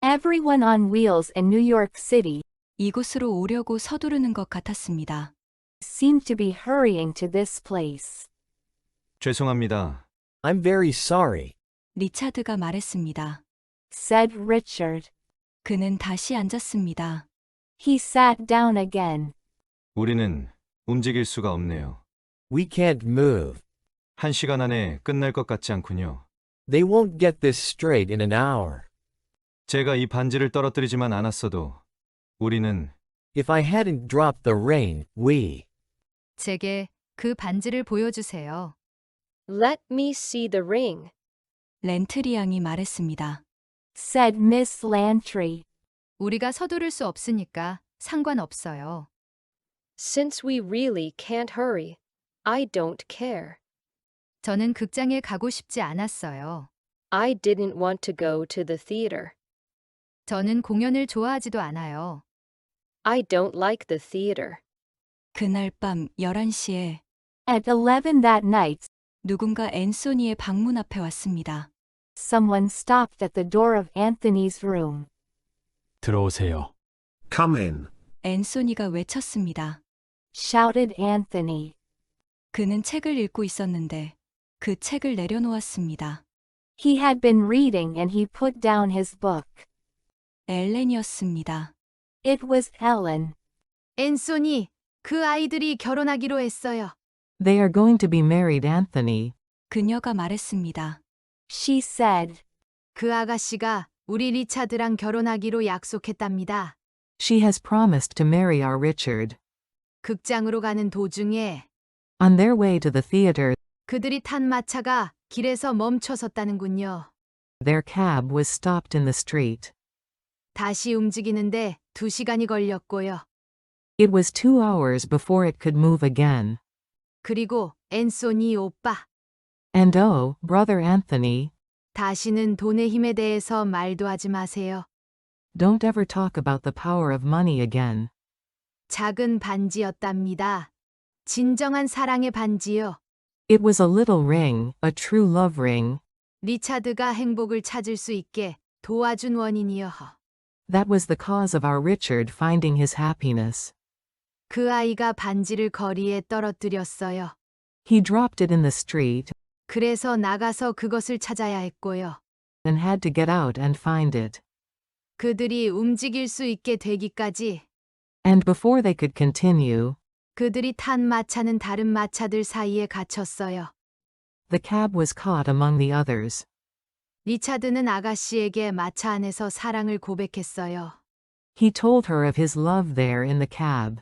Everyone on wheels in New York City 이곳으로 오려고 서두르는 것 같았습니다. seemed to be hurrying to this place. 죄송합니다. I'm very sorry. 리차드가 말했습니다. Said Richard. 그는 다시 앉았습니다. He sat down again. 우리는 움직일 수가 없네요. We can't move. 1시간 안에 끝날 것 같지 않군요. They won't get this straight in an hour. 제가 이 반지를 떨어뜨리지만 않았어도 우리는 If I hadn't dropped the ring, we. 제게 그 반지를 보여주세요. Let me see the ring. 렌트리 양이 말했습니다. Said Miss Lantry. 우리가 서두를 수 없으니까 상관없어요. Since we really can't hurry, I don't care. 저는 극장에 가고 싶지 않았어요. I didn't want to go to the theater. 저는 공연을 좋아하지도 않아요. I don't like the theater. 그날 밤 11시에 At 11 that night, 누군가 앤소니의 방문 앞에 왔습니다. someone stopped at the door of Anthony's room. 들어오세요. Come in. 앤소니가 외쳤습니다. Shouted Anthony. 그는 책을 읽고 있었는데 그 책을 내려놓았습니다. He had been reading and he put down his book. 엘렌이었습니다. It was Ellen. 앤소니, 그 아이들이 결혼하기로 했어요. They are going to be married, Anthony. 그녀가 말했습니다. She said. 그 아가씨가 우리 리차드랑 결혼하기로 약속했답니다. She has promised to marry our Richard. 극장으로 가는 도중에 On their way to the theater, 그들이 탄 마차가 길에서 멈춰섰다는군요. their cab was stopped in the street. 다시 움직이는데 2시간이 걸렸고요. It was 2 hours before it could move again. 그리고 앤소니 오빠, And oh, brother Anthony, 다시는 돈의 힘에 대해서 말도 하지 마세요. don't ever talk about the power of money again. 작은 반지였답니다. 진정한 사랑의 반지요. It was a little ring, a true love ring. 리차드가 행복을 찾을 수 있게 도와준 원인이요. That was the cause of our Richard finding his happiness. 그 아이가 반지를 거리에 떨어뜨렸어요. He dropped it in the street 그래서 나가서 그것을 찾아야 했고요. and had to get out and find it. 그들이 움직일 수 있게 되기까지 And before they could continue, 그들이 탄 마차는 다른 마차들 사이에 갇혔어요. the cab was caught among the others. 리차드는 아가씨에게 마차 안에서 사랑을 고백했어요. He told her of his love there in the cab.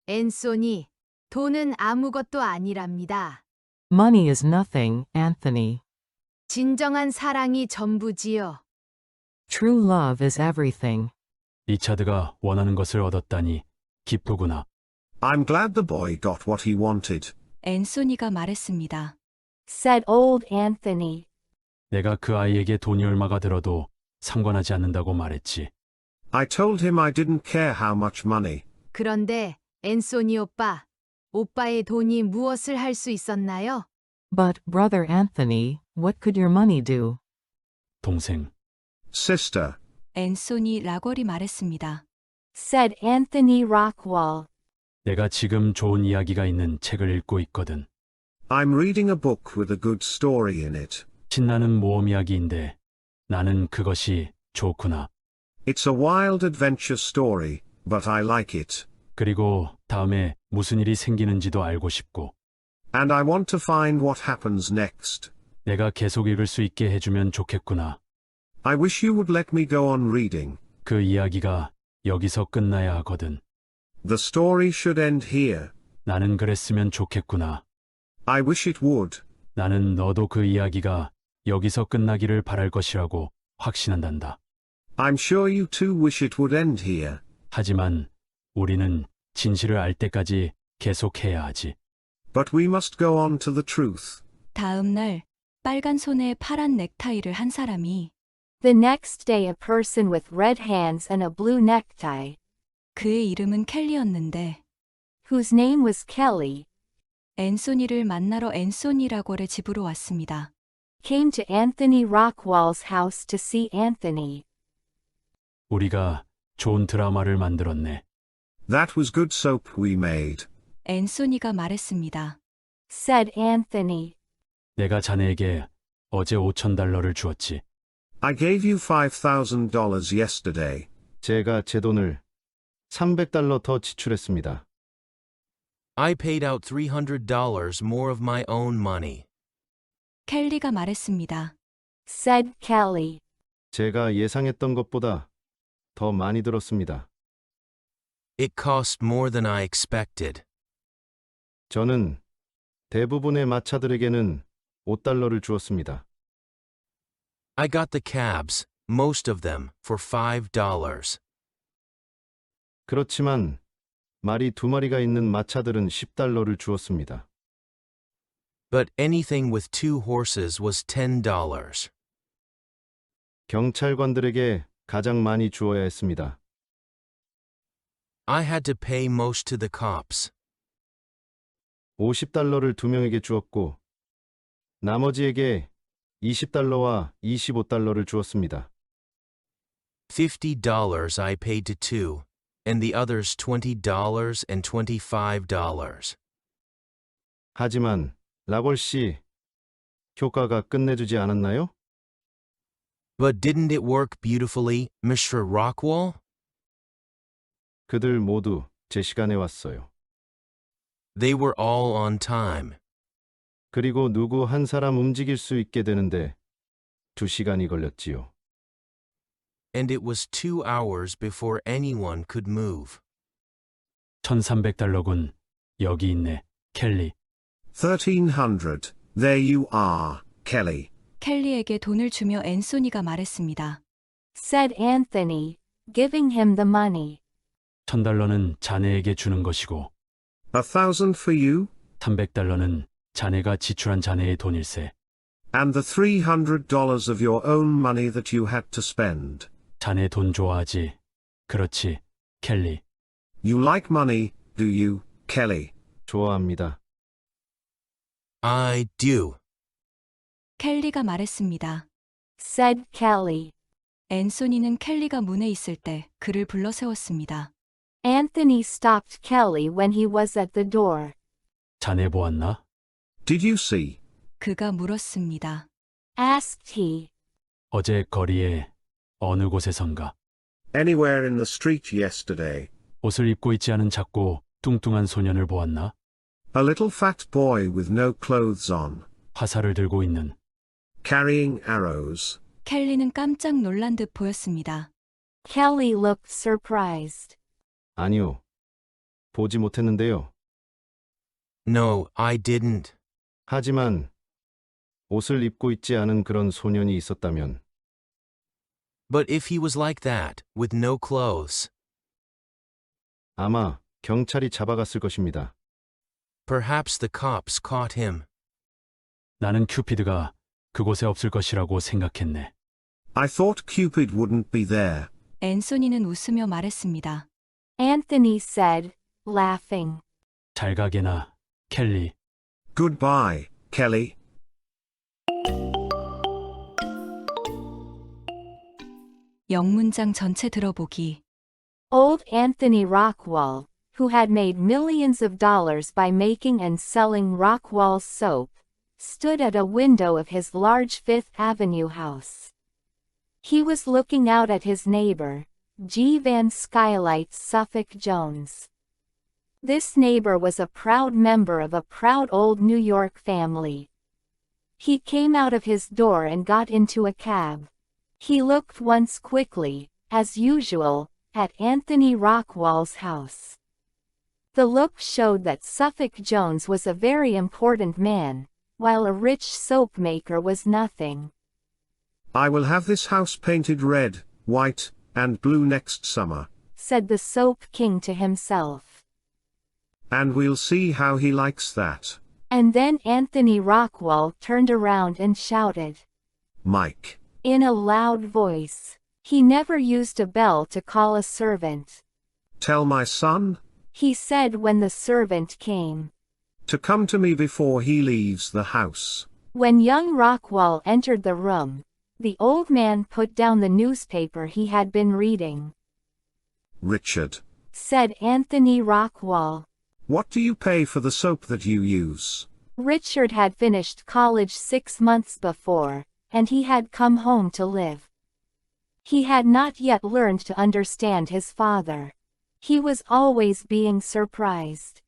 앤소니, 돈은 아무것도 아니랍니다. Money is nothing, Anthony. 진정한 사랑이 전부지요. True love is everything. 리차드가 원하는 것을 얻었다니 기쁘구나. I'm glad the boy got what he wanted. 앤소니가 말했습니다. Said old Anthony. 내가 그 아이에게 돈이 얼마가 들어도 상관하지 않는다고 말했지. I told him I didn't care how much money. 그런데 앤소니 오빠, 오빠의 돈이 무엇을 할 수 있었나요? But, brother Anthony, what could your money do? 동생, Sister, 앤소니 라걸이 말했습니다. Said Anthony Rockwell. 내가 지금 좋은 이야기가 있는 책을 읽고 있거든. I'm reading a book with a good story in it. 신나는 모험 이야기인데 나는 그것이 좋구나. It's a wild adventure story, but I like it. 그리고 다음에 무슨 일이 생기는지도 알고 싶고 And I want to find what happens next. 내가 계속 읽을 수 있게 해주면 좋겠구나. I wish you would let me go on reading. 그 이야기가 여기서 끝나야 하거든. The story should end here. 나는 그랬으면 좋겠구나. I wish it would. 나는 너도 그 이야기가 여기서 끝나기를 바랄 것이라고 확신한단다. I'm sure you too wish it would end here. 하지만 우리는 진실을 알 때까지 계속해야 하지. But we must go on to the truth. 다음 날 빨간 손에 파란 넥타이를 한 사람이 The next day a person with red hands and a blue necktie, 그의 이름은 켈리였는데 whose name was Kelly, 앤소니를 만나러 앤소니 라걸의 집으로 왔습니다. came to Anthony Rockwell's house to see Anthony. 우리가 좋은 드라마를 만들었네. That was good soap we made. 앤소니가 말했습니다. Said Anthony. 내가 자네에게 어제 $5,000를 주었지. I gave you $5,000 yesterday. 제가 제 돈을 $300 더 지출했습니다. I paid out $300 more of my own money. 켈리가 말했습니다. Said Kelly. 제가 예상했던 것보다 더 많이 들었습니다. It cost more than I expected. 저는 대부분의 마차들에게는 $5를 주었습니다. I got the cabs, most of them, for $5. 그렇지만 말이 2마리가 있는 마차들은 $10를 주었습니다. But anything with 2 horses was $10. 경찰관들에게 가장 많이 주어야 했습니다. I had to pay most to the cops. $50를 2명에게 주었고 나머지에게 $20와 $25를 주었습니다. $50 I paid to 2, and the others $20 and $25. 하지만 라골 씨, 효과가 끝내주지 않았나요? But didn't it work beautifully, Mr. Rockwell? 그들 모두 제 시간에 왔어요. They were all on time. 그리고 누구 한 사람 움직일 수 있게 되는데 2시간이 걸렸지요. And it was 2 hours before anyone could move. $1,300군. 여기 있네, 켈리. 1300, there you are, Kelly. 켈리에게 돈을 주며 앤소니가 말했습니다. said Anthony, giving him the money. $1,000는 자네에게 주는 것이고, 1,000 for you, $300는 자네가 지출한 자네의 돈일세. and the $300 of your own money that you had to spend. 자네 돈 좋아하지? 그렇지, 켈리. You like money, do you, Kelly? 좋아합니다. I do. 켈리가 말했습니다. said Kelly. 앤소니는 켈리가 문에 있을 때 그를 불러 세웠습니다. Anthony stopped Kelly when he was at the door. 자네 보았나? Did you see? 그가 물었습니다. Asked he. 어제 거리에 어느 곳에선가 Anywhere in the street yesterday. 옷을 입고 있지 않은 작고 뚱뚱한 소년을 보았나? A little fat boy with no clothes on, 화살을 들고 있는. carrying arrows. 켈리는 깜짝 놀란 듯 보였습니다. Kelly looked surprised. 아니요. 보지 못했는데요. No, I didn't. 하지만 옷을 입고 있지 않은 그런 소년이 있었다면 But if he was like that, with no clothes, 아마 경찰이 잡아갔을 것입니다. perhaps the cops caught him. 나는 큐피드가 그곳에 없을 것이라고 생각했네. I thought Cupid wouldn't be there. 앤소니는 웃으며 말했습니다. Anthony said, laughing. 잘 가게나, 켈리. Goodbye, Kelly. 영문장 전체 들어보기. Old Anthony Rockwall, who had made millions of dollars by making and selling Rockwall soap, stood at a window of his large Fifth Avenue house. He was looking out at his neighbor, G. Van Skylight Suffolk Jones. This neighbor was a proud member of a proud old New York family. He came out of his door and got into a cab. He looked once quickly, as usual, at Anthony Rockwall's house. The look showed that Suffolk Jones was a very important man, while a rich soap maker was nothing. I will have this house painted red, white, and blue next summer, said the soap king to himself. and we'll see how he likes that. And then Anthony Rockwall turned around and shouted, Mike. in a loud voice. He never used a bell to call a servant. Tell my son He said when the servant came. to come to me before he leaves the house. When young Rockwall entered the room, the old man put down the newspaper he had been reading. Richard, Said Anthony Rockwall. what do you pay for the soap that you use? Richard had finished college 6 months before, and he had come home to live. He had not yet learned to understand his father. He was always being surprised.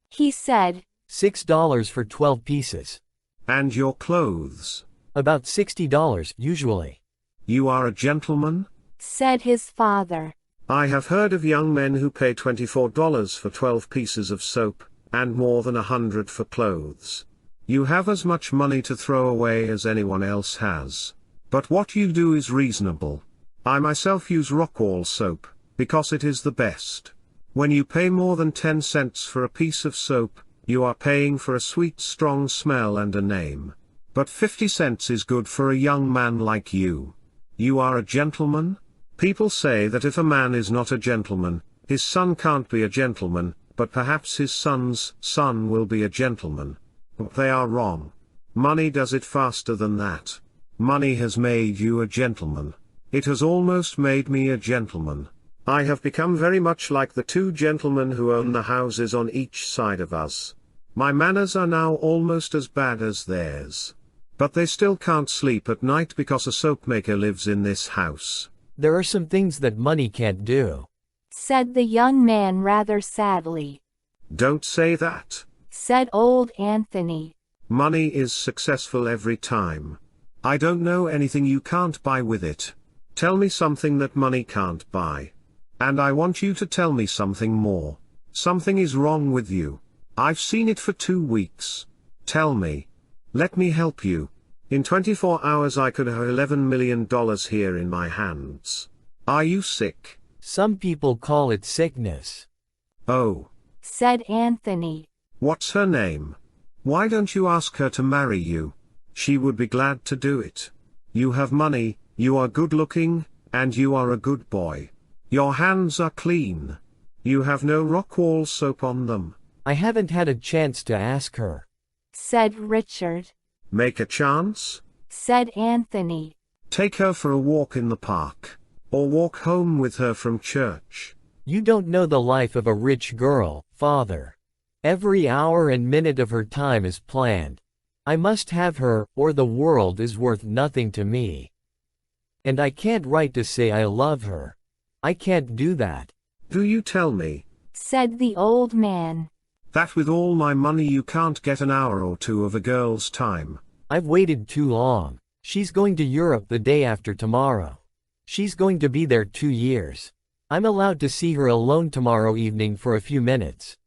He said, $6 for 12 pieces. And your clothes? About $60 usually. You are a gentleman? said his father. I have heard of young men who pay $24 for 12 pieces of soap, and more than $100 for clothes. You have as much money to throw away as anyone else has. But what you do is reasonable. I myself use Rockwall soap, because it is the best. When you pay more than 10 cents for a piece of soap, you are paying for a sweet strong smell and a name. But 50 cents is good for a young man like you. You are a gentleman? People say that if a man is not a gentleman, his son can't be a gentleman, but perhaps his son's son will be a gentleman. But they are wrong. Money does it faster than that. Money has made you a gentleman. It has almost made me a gentleman. I have become very much like the two gentlemen who own the houses on each side of us. My manners are now almost as bad as theirs. But they still can't sleep at night because a soap maker lives in this house. There are some things that money can't do. Said the young man rather sadly. Don't say that. said old Anthony. Money is successful every time. I don't know anything you can't buy with it. Tell me something that money can't buy. And I want you to tell me something more. Something is wrong with you. I've seen it for 2 weeks. Tell me. Let me help you. In 24 hours I could have $11 million here in my hands. Are you sick? Some people call it sickness. Oh. Said Anthony. What's her name? Why don't you ask her to marry you? She would be glad to do it. You have money, you are good looking, and you are a good boy. Your hands are clean. You have no Rockwall soap on them. I haven't had a chance to ask her. Said Richard. Make a chance? Said Anthony. Take her for a walk in the park. Or walk home with her from church. You don't know the life of a rich girl, Father. Every hour and minute of her time is planned. I must have her, or the world is worth nothing to me. And I can't write to say I love her. I can't do that. Do you tell me? Said the old man. That with all my money you can't get an hour or two of a girl's time. I've waited too long. She's going to Europe the day after tomorrow. She's going to be there 2 years. I'm allowed to see her alone tomorrow evening for a few minutes.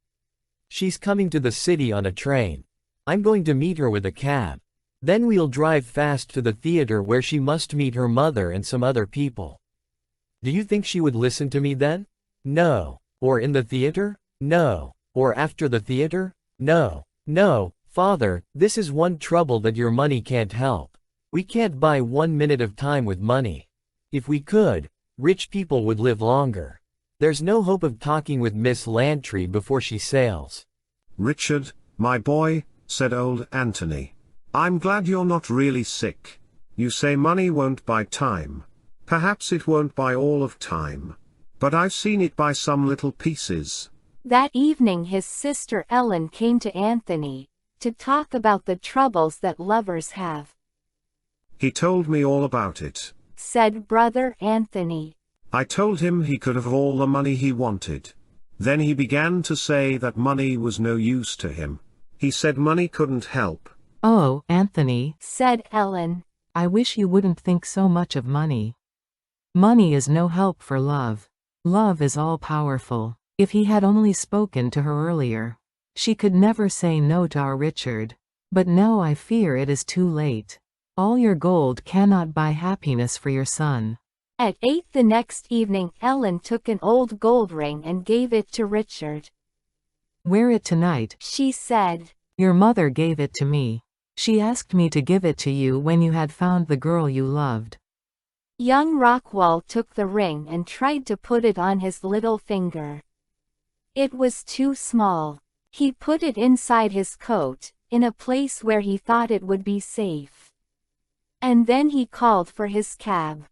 She's coming to the city on a train. I'm going to meet her with a cab. Then we'll drive fast to the theater where she must meet her mother and some other people. Do you think she would listen to me then? No. Or in the theater? No. Or after the theater? No. No, Father, this is one trouble that your money can't help. We can't buy 1 minute of time with money. If we could, rich people would live longer. There's no hope of talking with Miss Lantry before she sails. Richard, my boy, said old Anthony. I'm glad you're not really sick. You say money won't buy time. Perhaps it won't buy all of time. But I've seen it buy some little pieces. That evening his sister Ellen came to Anthony to talk about the troubles that lovers have. He told me all about it. Said brother Anthony. I told him he could have all the money he wanted. Then he began to say that money was no use to him. He said money couldn't help. Oh, Anthony, Said Ellen. I wish you wouldn't think so much of money. Money is no help for love. Love is all powerful. If he had only spoken to her earlier, she could never say no to our Richard. But now I fear it is too late. All your gold cannot buy happiness for your son. At 8 the next evening Ellen took an old gold ring and gave it to Richard. Wear it tonight, She said. Your mother gave it to me. She asked me to give it to you when you had found the girl you loved. Young Rockwall took the ring and tried to put it on his little finger. It was too small. He put it inside his coat, in a place where he thought it would be safe. And then he called for his cab.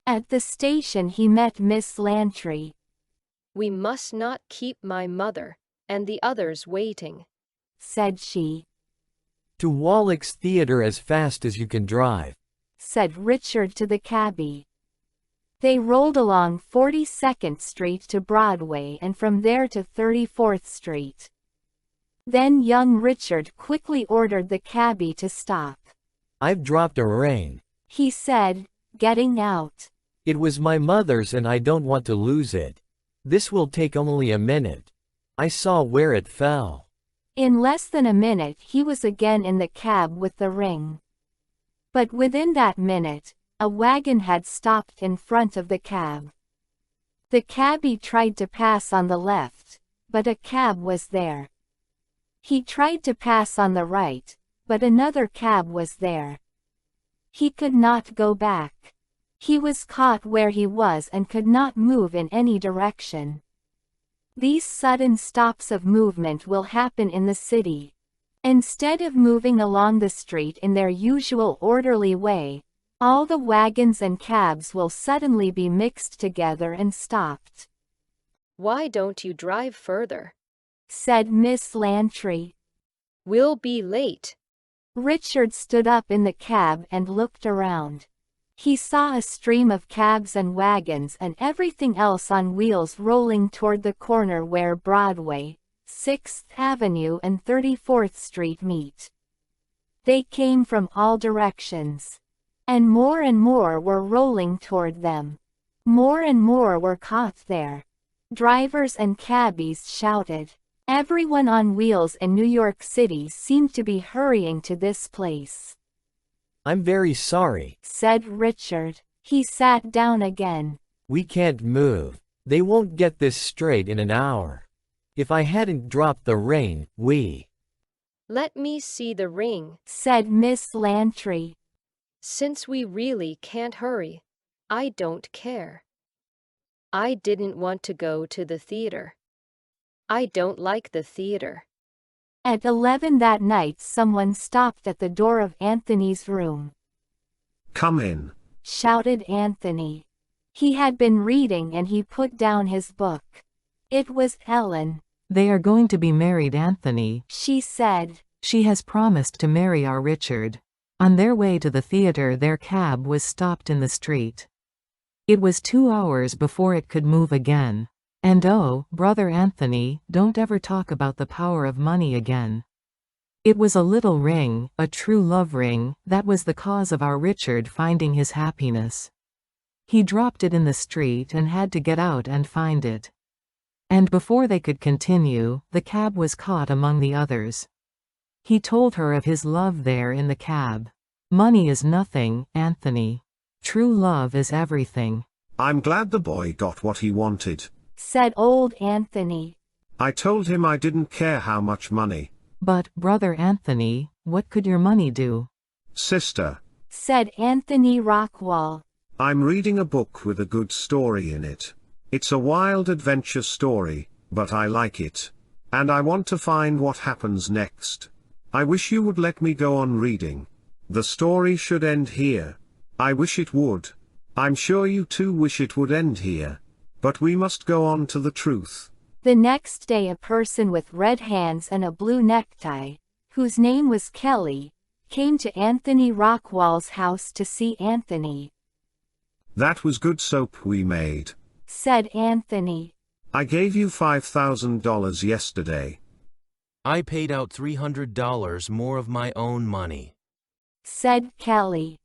At the station he met Miss Lantry. We must not keep my mother and the others waiting, Said she. To Wallach's Theater as fast as you can drive. Said Richard to the cabbie. They rolled along 42nd Street to Broadway and from there to 34th Street. Then young Richard quickly ordered the cabbie to stop. I've dropped a ring. He said, getting out. It was my mother's and I don't want to lose it. This will take only a minute. I saw where it fell. In less than a minute he was again in the cab with the ring. But within that minute, a wagon had stopped in front of the cab. The cabbie tried to pass on the left, but a cab was there. He tried to pass on the right, but another cab was there. He could not go back. He was caught where he was and could not move in any direction. These sudden stops of movement will happen in the city. Instead of moving along the street in their usual orderly way, all the wagons and cabs will suddenly be mixed together and stopped. Why don't you drive further? Said Miss Lantry. We'll be late. Richard stood up in the cab and looked around. He saw a stream of cabs and wagons and everything else on wheels rolling toward the corner where Broadway, 6th Avenue and 34th Street meet. They came from all directions. And more were rolling toward them. More and more were caught there. Drivers and cabbies shouted. Everyone on wheels in New York City seemed to be hurrying to this place. I'm very sorry. Said Richard. He sat down again. We can't move. They won't get this straight in an hour. If I hadn't dropped the ring, Let me see the ring, said Miss Lantry. since we really can't hurry. I don't care. I didn't want to go to the theater. I don't like the theater. At 11 that night someone stopped at the door of Anthony's room. Come in. Shouted Anthony. He had been reading and he put down his book. It was Ellen. They are going to be married, Anthony. She said. She has promised to marry our Richard. On their way to the theater, their cab was stopped in the street. It was 2 hours before it could move again. And oh, brother Anthony, don't ever talk about the power of money again. It was a little ring, a true love ring, that was the cause of our Richard finding his happiness. He dropped it in the street and had to get out and find it. And before they could continue, the cab was caught among the others. He told her of his love there in the cab. Money is nothing, Anthony. True love is everything. I'm glad the boy got what he wanted, said old Anthony. I told him I didn't care how much money. But, brother Anthony, what could your money do? Sister, said Anthony Rockwall. I'm reading a book with a good story in it. It's a wild adventure story, but I like it. And I want to find what happens next. I wish you would let me go on reading. The story should end here. I wish it would. I'm sure you too wish it would end here. But we must go on to the truth. The next day a person with red hands and a blue necktie, whose name was Kelly, came to Anthony Rockwall's house to see Anthony. That was good soap we made, said Anthony. I gave you $5,000 yesterday. I paid out $300 more of my own money. Said Kelly.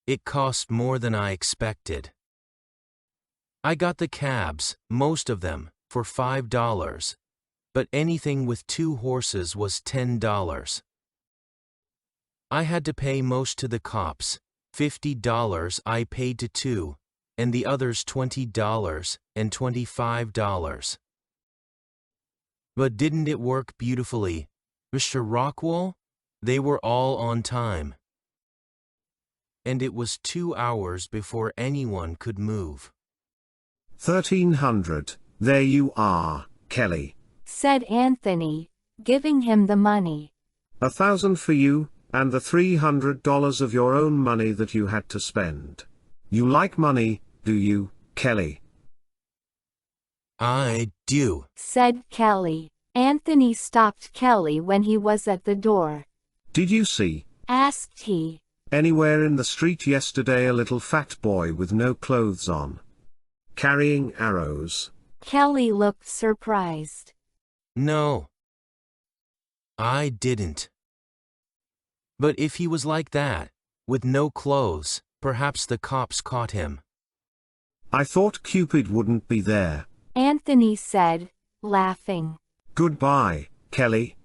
It cost more than I expected. I got the cabs, most of them, for $5, but anything with 2 horses was $10. I had to pay most to the cops, $50 I paid to 2, and the others $20 and $25. But didn't it work beautifully, Mr. Rockwall? They were all on time. And it was 2 hours before anyone could move. 1,300, there you are, Kelly. Said Anthony, giving him the money. 1,000 for you, and the $300 of your own money that you had to spend. You like money, do you, Kelly? I do, said Kelly. Anthony stopped Kelly when he was at the door. Did you see, asked he, anywhere in the street yesterday a little fat boy with no clothes on, carrying arrows? Kelly looked surprised. No, I didn't. But if he was like that, with no clothes, perhaps the cops caught him. I thought Cupid wouldn't be there, Anthony said, laughing. Goodbye, Kelly.